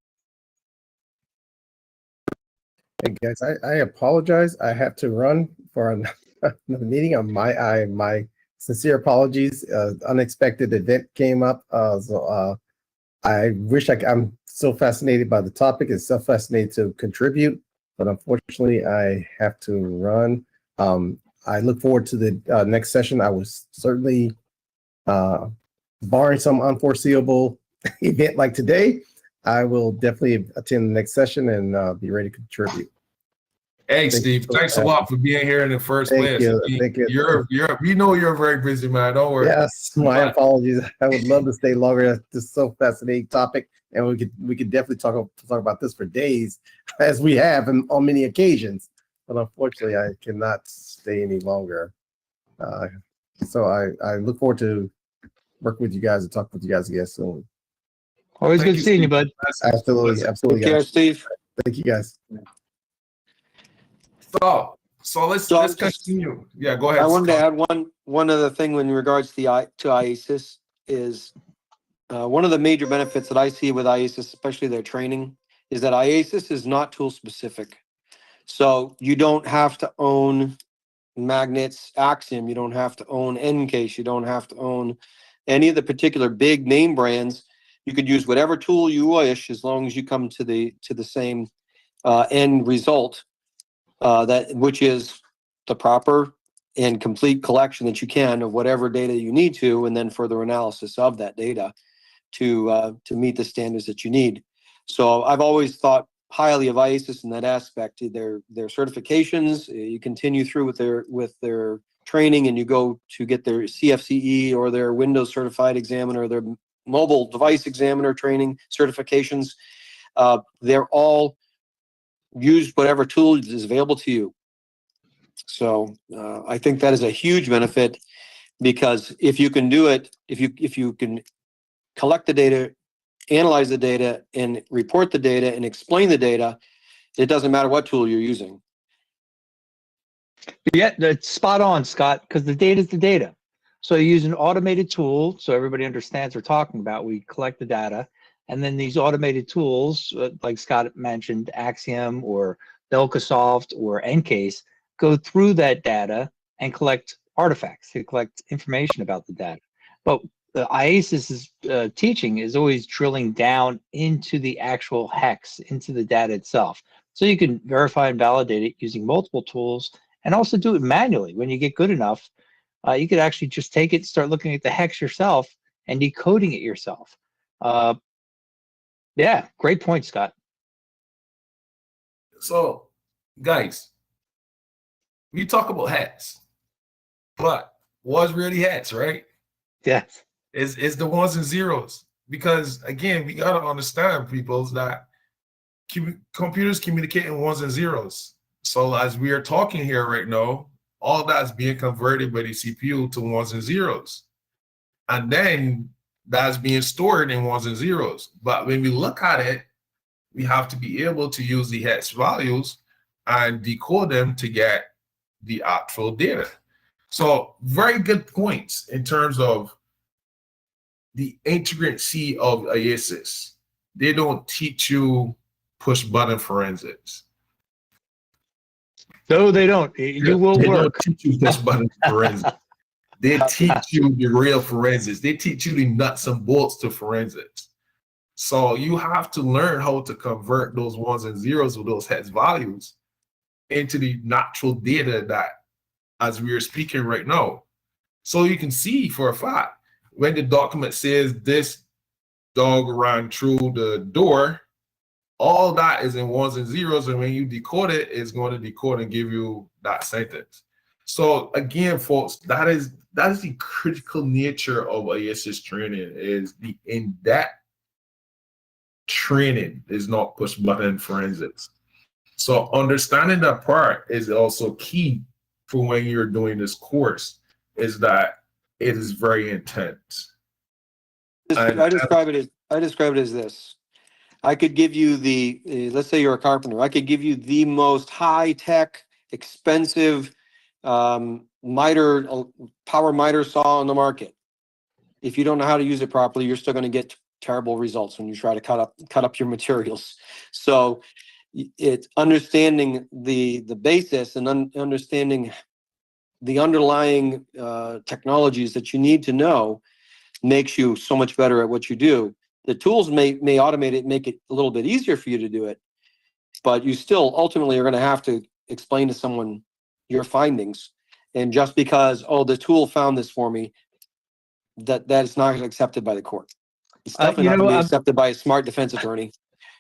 Hey guys, I apologize. I have to run for another meeting on my sincere apologies. Unexpected event came up. So I wish I'm so fascinated by the topic and so fascinated to contribute, but unfortunately I have to run. I look forward to the next session. I was certainly, barring some unforeseeable event like today, I will definitely attend the next session and be ready to contribute. Hey, Thank Steve, you. thanks a lot for being here in the first Thank place. you. I mean, Thank you. we know you're a very busy man. Don't worry. Yes, my But- apologies. I would love to stay longer. This is so fascinating topic, and we could definitely talk about this for days, as we have on many occasions. But unfortunately, I cannot stay any longer. So I look forward to working with you guys and talk with you guys again soon. Always Thank good seeing you, Steve. bud. Absolutely, absolutely, Take care, guys. Steve. Thank you, guys. So let's So let's continue. Yeah, go ahead. I wanted to Scott. add one other thing in regards to IACIS is one of the major benefits that I see with IACIS, especially their training, is that IACIS is not tool specific. So you don't have to own Magnets, Axiom, you don't have to own Encase, you don't have to own any of the particular big name brands. You could use whatever tool you wish as long as you come to the same end result, which is the proper and complete collection that you can of whatever data you need to, and then further analysis of that data to meet the standards that you need. So I've always thought highly of IACIS in that aspect. Their certifications, you continue through with their training, and you go to get their CFCE or their Windows Certified Examiner, or their mobile device examiner training certifications. They're all use whatever tool is available to you. So I think that is a huge benefit, because if you can do it, if you can collect the data, analyze the data, and report the data and explain the data, it doesn't matter what tool you're using. Yeah, that's spot on, Scott, because the data is the data. So you use an automated tool, so everybody understands what we're talking about. We collect the data, and then these automated tools, like Scott mentioned, Axiom or Belkasoft or Encase, go through that data and collect artifacts. They collect information about the data. But the IACIS's teaching is always drilling down into the actual hex, into the data itself. So you can verify and validate it using multiple tools, and also do it manually. When you get good enough, you could actually just take it, start looking at the hex yourself and decoding it yourself. Yeah, great point, Scott. So, guys, we talk about hats, but what's really hats, right? Yes. Is the ones and zeros. Because again, we gotta understand, people, that computers communicate in ones and zeros. So as we are talking here right now, all that's being converted by the CPU to ones and zeros. And then that's being stored in ones and zeros. But when we look at it, we have to be able to use the hex values and decode them to get the actual data. So very good points in terms of the intricacy of IACIS. They don't teach you push button forensics. No, they don't. You will They work. don't teach you push button forensics. They teach you the real forensics. They teach you the nuts and bolts to forensics. So you have to learn how to convert those ones and zeros with those hex values into the natural data that, as we are speaking right now. So you can see for a fact, when the document says this dog ran through the door, all that is in ones and zeros, and when you decode it, it's going to decode and give you that sentence. So again, folks, that is the critical nature of IACIS training, is the in-depth training is not push button forensics. So understanding that part is also key for when you're doing this course, is that it is very intense. I describe it as this. I could give you let's say you're a carpenter. I could give you the most high-tech, expensive power miter saw on the market. If you don't know how to use it properly, you're still going to get terrible results when you try to cut up your materials. So it's understanding the basis and understanding the underlying technologies that you need to know makes you so much better at what you do. The tools may automate it, make it a little bit easier for you to do it, but you still ultimately are going to have to explain to someone your findings. And just because, oh, the tool found this for me, that is not accepted by the court. It's definitely You not know, going to be accepted by a smart defense attorney.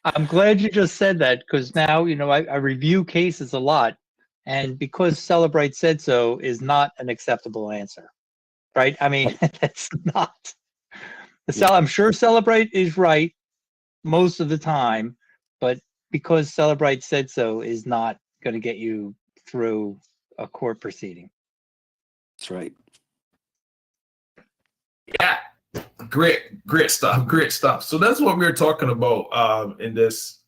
I'm glad you just said that, because now, you know, I review cases a lot, and because Celebrate said so is not an acceptable answer, right? I mean, that's not. I'm sure Celebrate is right most of the time, but because Celebrate said so is not going to get you through a court proceeding. That's right. Yeah, great stuff, great stuff. So that's what we're talking about in this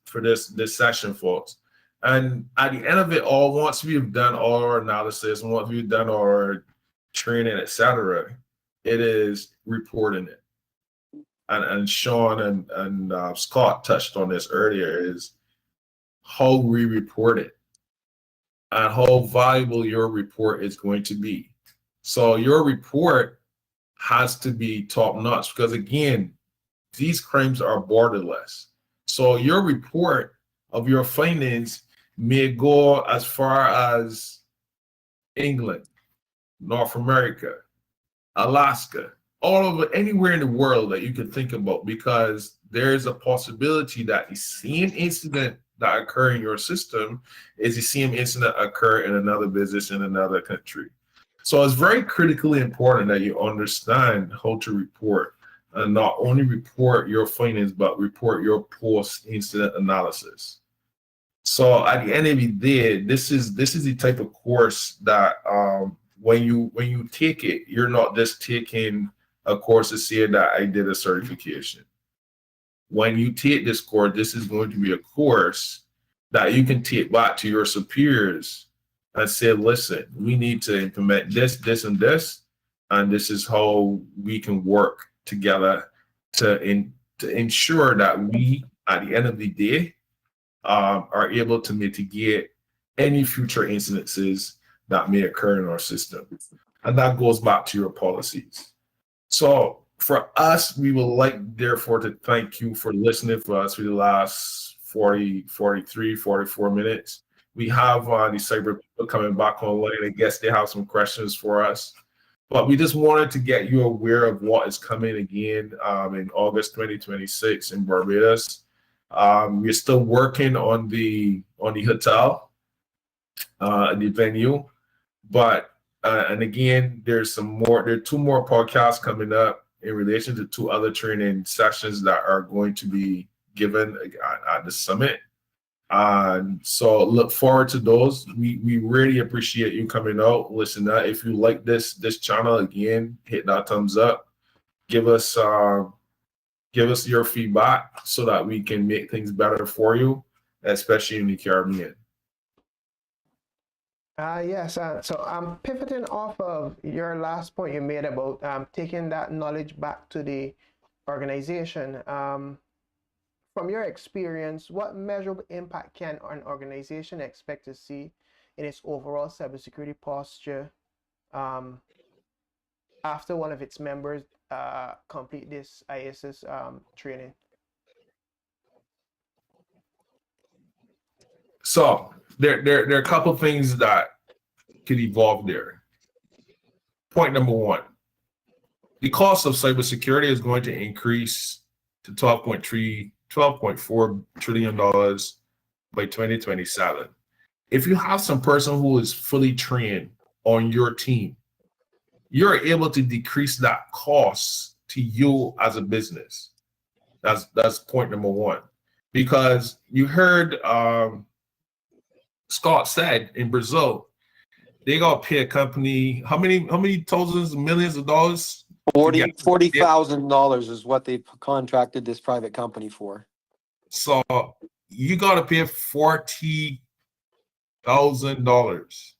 session, folks. And at the end of it all, once we've done all our analysis and once we've done our training, etc., it is reporting it. And Sean and Scott touched on this earlier, is how we report it and how valuable your report is going to be. So your report has to be top notch, because again, these crimes are borderless. So your report of your findings may go as far as England, North America, Alaska, all over, anywhere in the world that you can think about, because there's a possibility that the same incident that occur in your system is the same incident occur in another business in another country. So it's very critically important that you understand how to report, and not only report your findings, but report your post-incident analysis. So at the end of the day, this is the type of course that when you take it, you're not just taking a course to say that I did a certification. When you take this course, this is going to be a course that you can take back to your superiors and say, listen, we need to implement this, this, and this, and this is how we can work together to ensure that we, at the end of the day, are able to mitigate any future incidences that may occur in our system. And that goes back to your policies. So for us, we would like, therefore, to thank you for listening for us for the last 40, 43, 44 minutes. We have the cyber people coming back online. I guess they have some questions for us. But we just wanted to get you aware of what is coming again in August 2026 in Barbados. We're still working on the hotel, the venue, but and again, there are two more podcasts coming up in relation to 2 other training sessions that are going to be given at the summit. So look forward to those. We really appreciate you coming out. Listen, if you like this channel, again, hit that thumbs up. Give us your feedback so that we can make things better for you, especially in the Caribbean. Yes, so I'm pivoting off of your last point you made about taking that knowledge back to the organization. From your experience, what measurable impact can an organization expect to see in its overall cybersecurity posture after one of its members complete this IACIS training? So there are a couple things that could evolve there. Point number 1, the cost of cybersecurity is going to increase to $12.4 trillion by 2027. If you have some person who is fully trained on your team, you're able to decrease that cost to you as a business. That's point number 1. Because you heard Scott said in Brazil, they got to pay a company how many thousands, millions of dollars? $40,000 is what they contracted this private company for. So you got to pay $40,000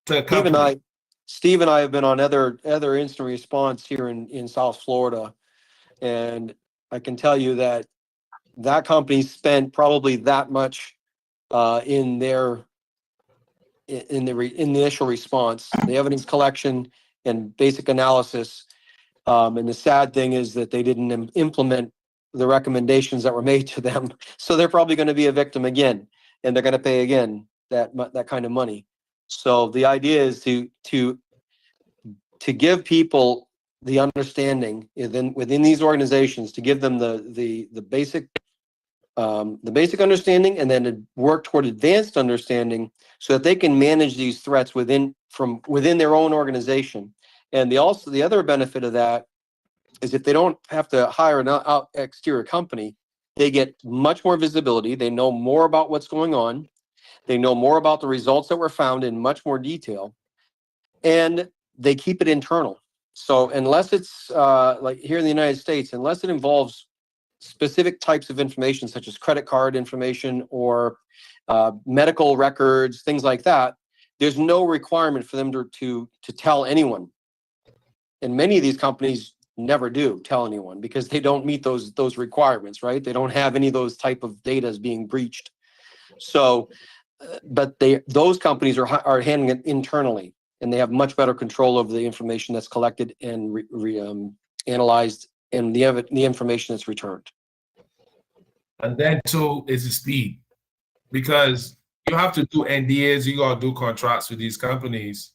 to a company. Steve and I have been on other incident response here in South Florida, and I can tell you that company spent probably that much in the initial response, the evidence collection and basic analysis. And the sad thing is that they didn't implement the recommendations that were made to them. So they're probably going to be a victim again, and they're going to pay again that kind of money. So the idea is to give people the understanding within these organizations, to give them the basic understanding, and then to work toward advanced understanding so that they can manage these threats within their own organization. And the other benefit of that is if they don't have to hire an exterior company, they get much more visibility. They know more about what's going on. They know more about the results that were found in much more detail, and they keep it internal. So unless it's like here in the United States, unless it involves specific types of information such as credit card information or medical records, things like that, there's no requirement for them to tell anyone. And many of these companies never do tell anyone because they don't meet those requirements, right? They don't have any of those type of data as being breached. So, but those companies are handling it internally, and they have much better control over the information that's collected and analyzed, and the information that's returned. And then too is the speed, because you have to do NDAs, you gotta do contracts with these companies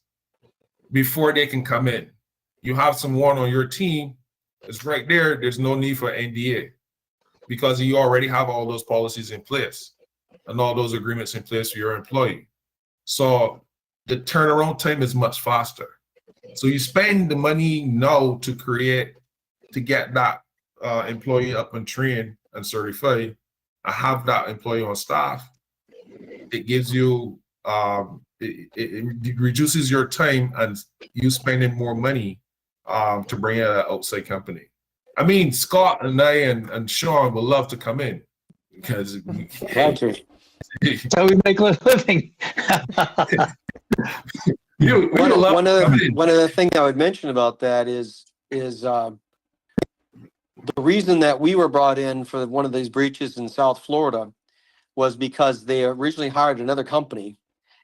before they can come in. You have someone on your team, it's right there. There's no need for NDA because you already have all those policies in place and all those agreements in place for your employee. So the turnaround time is much faster. So you spend the money now to get that employee up and trained and certified, and have that employee on staff. It gives you, it reduces your time and you spending more money to bring in an outside company. I mean, Scott and I and Sean would love to come in because Glad to. That's how we make a living. One other thing I would mention about that is the reason that we were brought in for one of these breaches in South Florida was because they originally hired another company,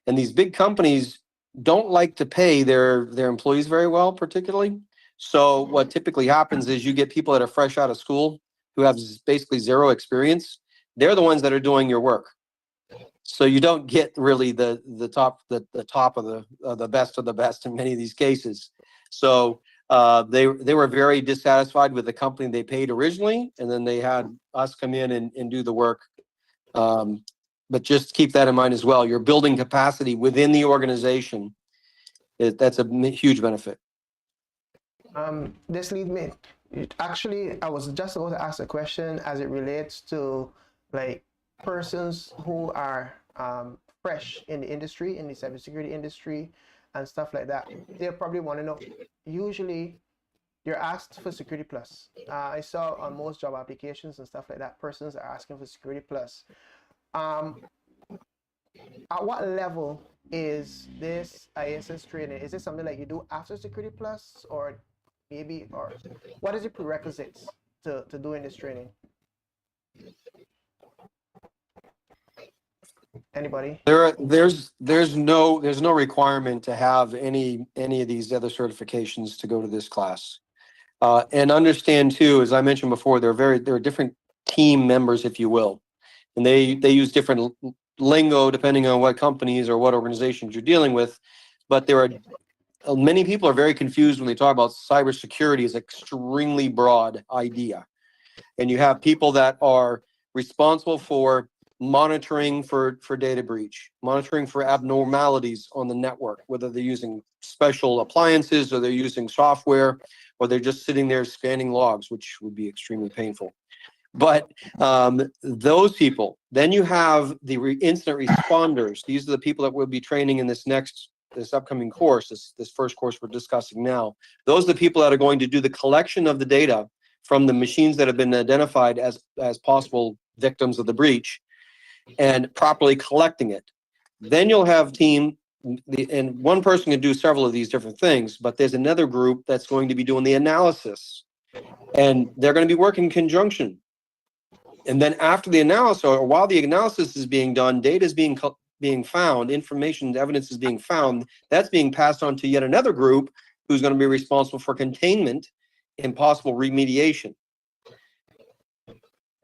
and these big companies don't like to pay their employees very well, particularly. So what typically happens is you get people that are fresh out of school who have basically zero experience. They're the ones that are doing your work. So you don't get really the top of the best of the best in many of these cases. So they were very dissatisfied with the company they paid originally, and then they had us come in and do the work. But just keep that in mind as well. You're building capacity within the organization. That's a huge benefit. This leads me, actually, I was just about to ask a question as it relates to like persons who are fresh in the industry, in the cybersecurity industry and stuff like that. They'll probably want to know, usually you're asked for Security Plus. I saw on most job applications and stuff like that, persons are asking for Security Plus. At what level is this IACIS training? Is it something like you do after Security Plus, or what is the prerequisites to doing this training? Anybody? There's no requirement to have any of these other certifications to go to this class. And understand too, as I mentioned before, there are different team members, if you will, and they use different lingo depending on what companies or what organizations you're dealing with. But there are many people are very confused when they talk about cybersecurity as an extremely broad idea, and you have people that are responsible for monitoring for data breach, monitoring for abnormalities on the network, whether they're using special appliances or they're using software, or they're just sitting there scanning logs, which would be extremely painful. But those people, then you have the incident responders. These are the people that we'll be training in this upcoming course, this first course we're discussing now. Those are the people that are going to do the collection of the data from the machines that have been identified as possible victims of the breach, and properly collecting it. Then you'll have team, and one person can do several of these different things, but there's another group that's going to be doing the analysis, and they're going to be working in conjunction. And then after the analysis, or while the analysis is being done, data is being found, information, evidence is being found, that's being passed on to yet another group who's going to be responsible for containment and possible remediation.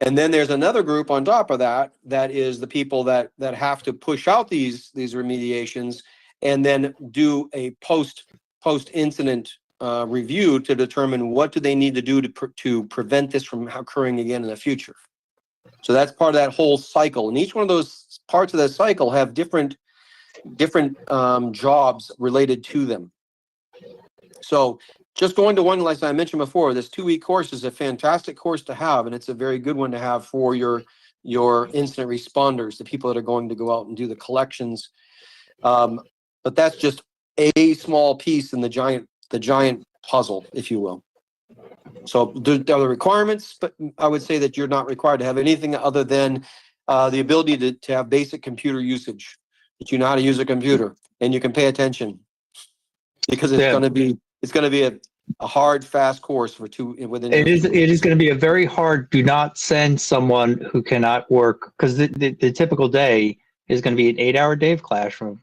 And then there's another group on top of that, that is the people that have to push out these remediations and then do a post incident review to determine what do they need to do to prevent this from occurring again in the future. So that's part of that whole cycle, and each one of those parts of that cycle have different jobs related to them. So just going to one, like I mentioned before, this 2-week course is a fantastic course to have, and it's a very good one to have for your incident responders, the people that are going to go out and do the collections. But that's just a small piece in the giant puzzle, if you will. So there are the requirements, but I would say that you're not required to have anything other than the ability to have basic computer usage, that you know how to use a computer and you can pay attention, because it's going to be a hard, fast course for within. It is going to be a very hard. Do not send someone who cannot work, because the typical day is going to be an 8-hour day of classroom,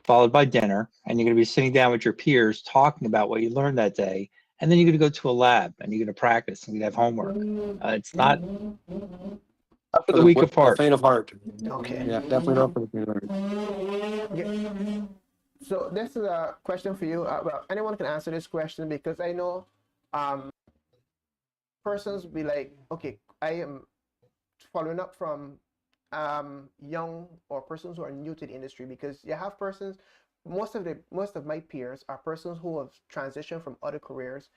followed by dinner, and you're going to be sitting down with your peers talking about what you learned that day, and then you're going to go to a lab and you're going to practice and you have homework. It's not for the week apart. The faint of heart. Okay. Yeah, definitely not for the faint of heart. Okay. So this is a question for you. Well, anyone can answer this question, because I know persons be like, okay, I am following up from young or persons who are new to the industry, because you have persons, most of my peers are persons who have transitioned from other careers,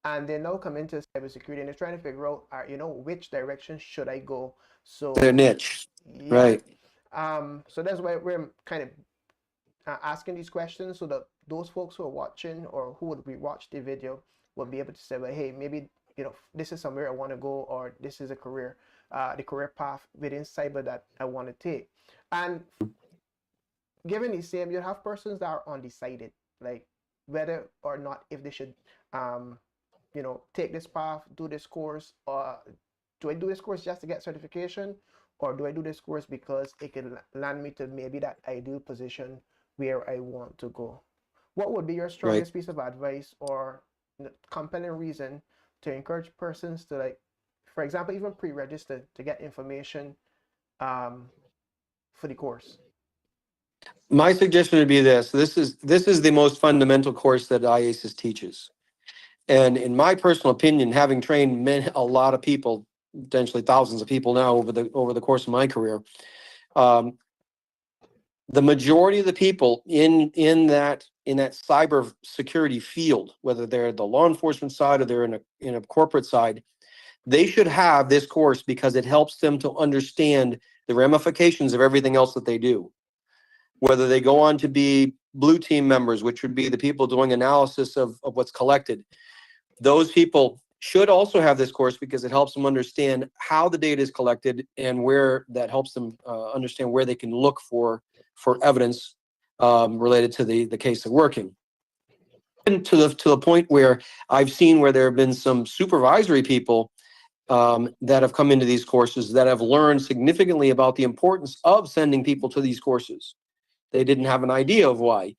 and they now come into cybersecurity and they're trying to figure out, which direction should I go? So Their niche, yeah. right? So that's why we're kind of asking these questions, so that those folks who are watching or who would rewatch the video will be able to say, well, hey, maybe this is somewhere I want to go, or this is a career, the career path within cyber that I want to take. And given the same, you have persons that are undecided, like whether or not if they should take this path, do this course, or do I do this course just to get certification, or do I do this course because it can land me to maybe that ideal position where I want to go? What would be your strongest piece of advice or compelling reason to encourage persons to, like, for example, even pre-register to get information for the course? My suggestion would be this. This is the most fundamental course that IACIS teaches. And in my personal opinion, having trained a lot of people, potentially thousands of people now over the course of my career, the majority of the people in that cyber security field, whether they're the law enforcement side or they're in a corporate side, they should have this course, because it helps them to understand the ramifications of everything else that they do. Whether they go on to be blue team members, which would be the people doing analysis of what's collected, those people should also have this course, because it helps them understand how the data is collected, and where that helps them understand where they can look for evidence related to the case they're working. And to the point where I've seen where there have been some supervisory people that have come into these courses that have learned significantly about the importance of sending people to these courses. They didn't have an idea of why.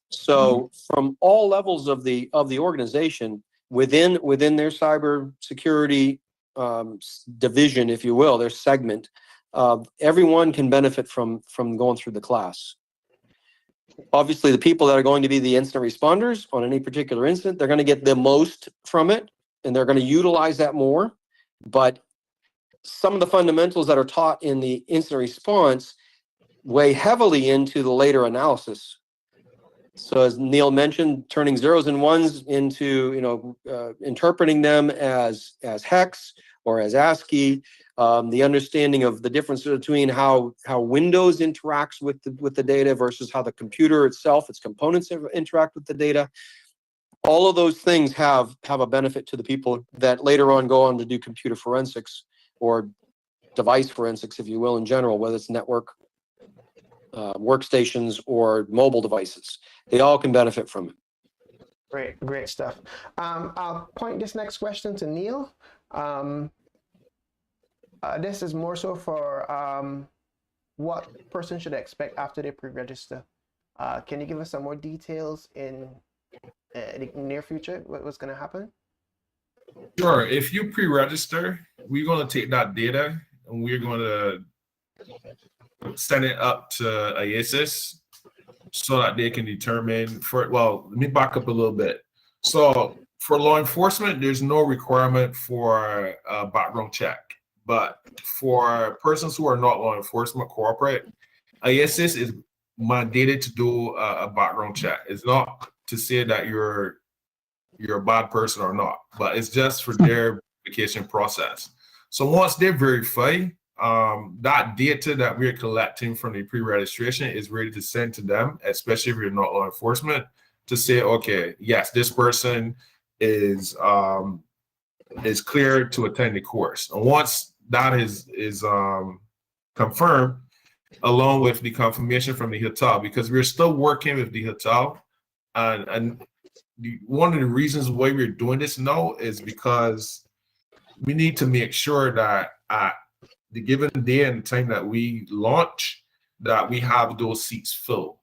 So from all levels of the organization, within their cyber security division, if you will, their segment, everyone can benefit from going through the class. Obviously, the people that are going to be the incident responders on any particular incident, they're going to get the most from it, and they're going to utilize that more. But some of the fundamentals that are taught in the incident response weigh heavily into the later analysis. So as Neil mentioned, turning zeros and ones into, interpreting them as hex or as ASCII, the understanding of the difference between how Windows interacts with the data versus how the computer itself, its components interact with the data. All of those things have a benefit to the people that later on go on to do computer forensics or device forensics, if you will, in general, whether it's network, workstations, or mobile devices. They all can benefit from it. Great stuff. I'll point this next question to Neil. This is more so for what person should expect after they pre-register. Can you give us some more details in the near future? What's going to happen? Sure. If you pre-register, we're going to take that data and we're going to send it up to IACIS so that they can determine well, let me back up a little bit. So for law enforcement, there's no requirement for a background check. But for persons who are not law enforcement corporate, IACIS is mandated to do a background check. It's not to say that you're a bad person or not, but it's just for their verification process. So once they verify, that data that we're collecting from the pre-registration is ready to send to them, especially if you're not law enforcement, to say, okay, yes, this person is clear to attend the course. And once that is confirmed, along with the confirmation from the hotel, because we're still working with the hotel, and one of the reasons why we're doing this now is because we need to make sure that at the given day and time that we launch, that we have those seats filled.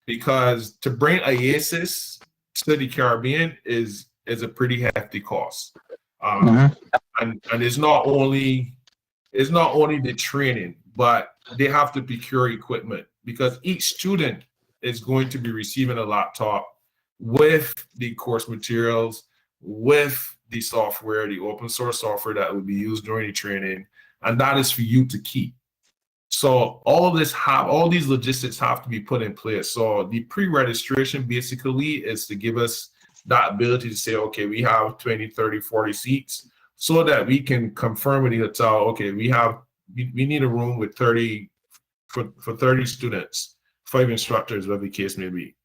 Because to bring IACIS to the Caribbean is a pretty hefty cost. And it's not only the training, but they have to procure equipment, because each student is going to be receiving a laptop with the course materials, with the software, the open source software that will be used during the training, and that is for you to keep. So all these logistics have to be put in place. So the pre-registration basically is to give us that ability to say, okay, we have 20, 30, 40 seats, so that we can confirm with the hotel, okay, we need a room with 30 for 30 students, 5 instructors, whatever the case may be.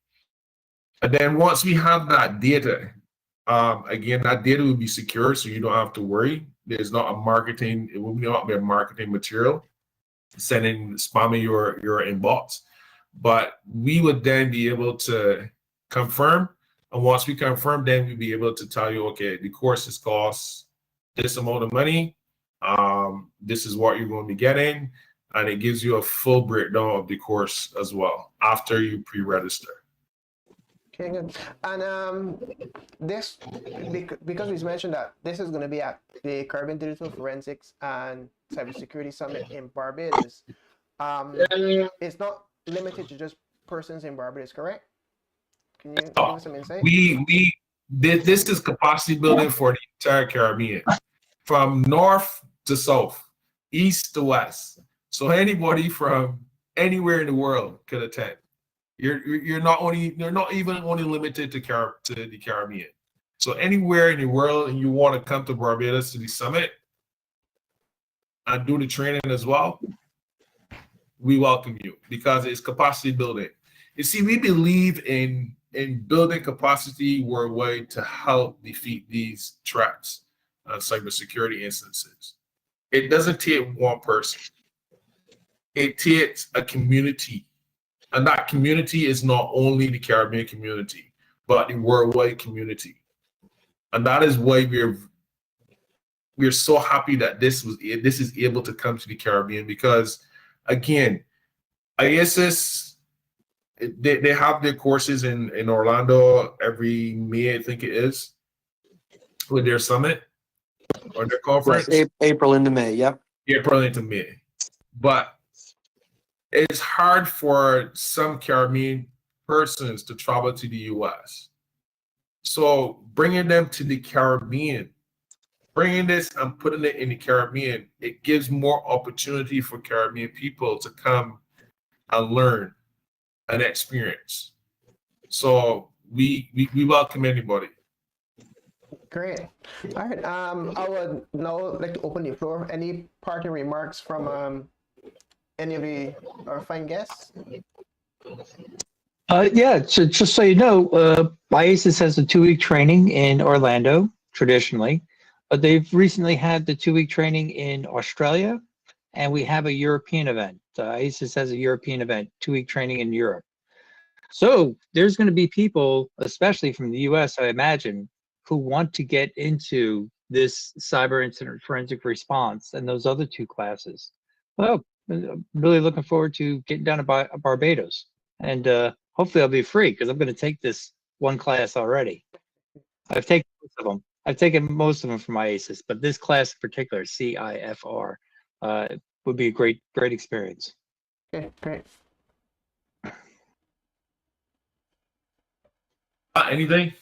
And then once we have that data, again, that data will be secure, so you don't have to worry. It will not be a marketing material spamming your inbox. But we would then be able to confirm, and once we confirm, then we'll be able to tell you, okay, the courses cost this amount of money, this is what you're going to be getting, and it gives you a full breakdown of the course as well after you pre-register. Okay, good. And this, because we mentioned that this is going to be at the Caribbean Digital Forensics and Cybersecurity Summit in Barbados. It's not limited to just persons in Barbados, correct? Can you give us some insight? This is capacity building for the entire Caribbean, from north to south, east to west. So anybody from anywhere in the world could attend. You're not even only limited to the Caribbean. So anywhere in the world, and you want to come to Barbados to the summit and do the training as well, we welcome you, because it's capacity building. You see, we believe in building capacity worldwide to help defeat these threats and cybersecurity instances. It doesn't take one person. It takes a community. And that community is not only the Caribbean community, but the worldwide community. And that is why we're so happy that this is able to come to the Caribbean, because again, IACIS, they have their courses in Orlando every May, I think it is, with their summit or their conference. Yes, April into May, yep. April into May. But it's hard for some Caribbean persons to travel to the US. So bringing them to the Caribbean, bringing this and putting it in the Caribbean, it gives more opportunity for Caribbean people to come and learn and experience. So we welcome anybody. Great. All right. I would now like to open the floor. Any parting remarks from any of our fine guests? Yeah, so just so you know, IACIS has a 2-week training in Orlando, traditionally. They've recently had the 2-week training in Australia, and we have a European event. IACIS has a European event, 2-week training in Europe. So there's going to be people, especially from the US, I imagine, who want to get into this cyber incident forensic response and those other 2 classes. Well, I'm really looking forward to getting down to Barbados, and hopefully I'll be free, because I'm going to take this one class already. I've taken most of them. I've taken most of them from IACIS, but this class in particular, CIFR, would be a great experience. Okay, great. Anything?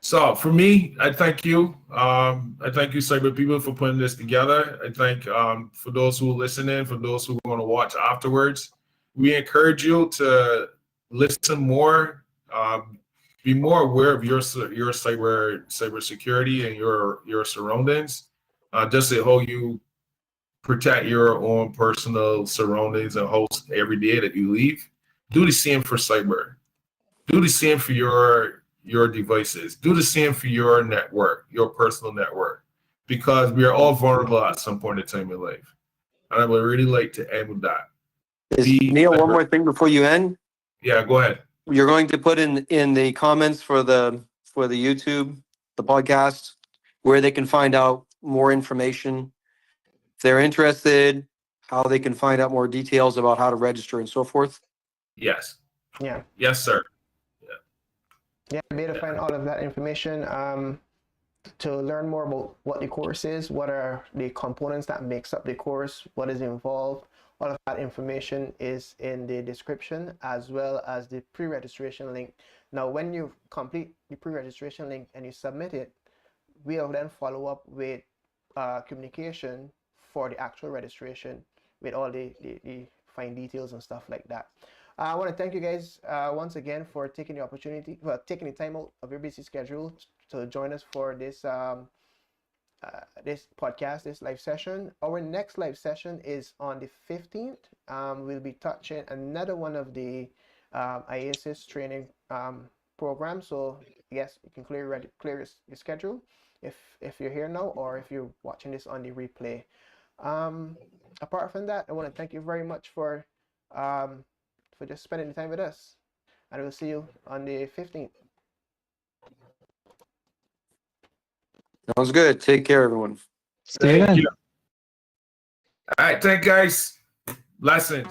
So for me, I thank you. I thank you, Cyber People, for putting this together. I thank for those who are listening, for those who are going to watch afterwards. We encourage you to listen more, be more aware of your cybersecurity and your surroundings. Just to how you protect your own personal surroundings and host every day that you leave. Do the same for cyber. Do the same for your devices. Do the same for your network, your personal network, because we are all vulnerable at some point in time in life. And I would really like to end with that. Neil, one more thing before you end. Yeah, go ahead. You're going to put in the comments for the YouTube, the podcast, where they can find out more information. If they're interested, how they can find out more details about how to register and so forth. Yes. Yeah. Yes, sir. Yeah, be able to find all of that information. To learn more about what the course is, what are the components that makes up the course, what is involved. All of that information is in the description, as well as the pre-registration link. Now, when you complete the pre-registration link and you submit it, we'll then follow up with communication for the actual registration with all the fine details and stuff like that. I want to thank you guys once again for taking the opportunity, taking the time out of your busy schedule to join us for this this podcast, this live session. Our next live session is on the 15th. We'll be touching another one of the IACIS training programs. So yes, you can clear your schedule if you're here now, or if you're watching this on the replay. Apart from that, I want to thank you very much for just spending the time with us, and we'll see you on the 15th. Sounds good. Take care, everyone. Stay Thank in. you. All right, thank you, guys. Blessings.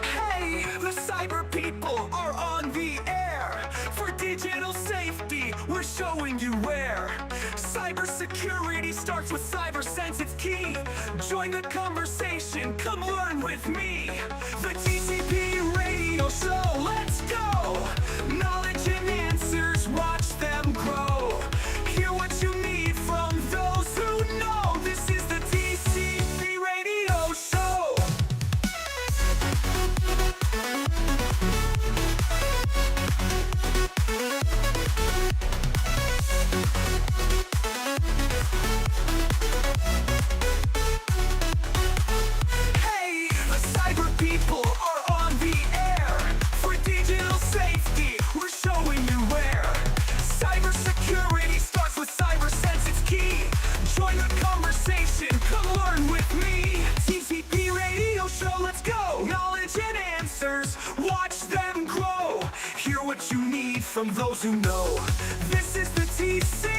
Hey, the cyber people are on the air. For digital safety, we're showing you where. Cybersecurity starts with CyberSense, it's key. Join the conversation, come learn with me. The TCP radio show, let's go. Knowledge and answers, watch them grow. Hear what you need from those who know. This is the TCP radio show. Hey, the cyber people are on the air. For digital safety, we're showing you where. Cybersecurity starts with CyberSense, it's key. Join the conversation, come learn with me. TCP radio show, let's go. Knowledge and answers, watch them grow. Hear what you need from those who know. This is the TCP.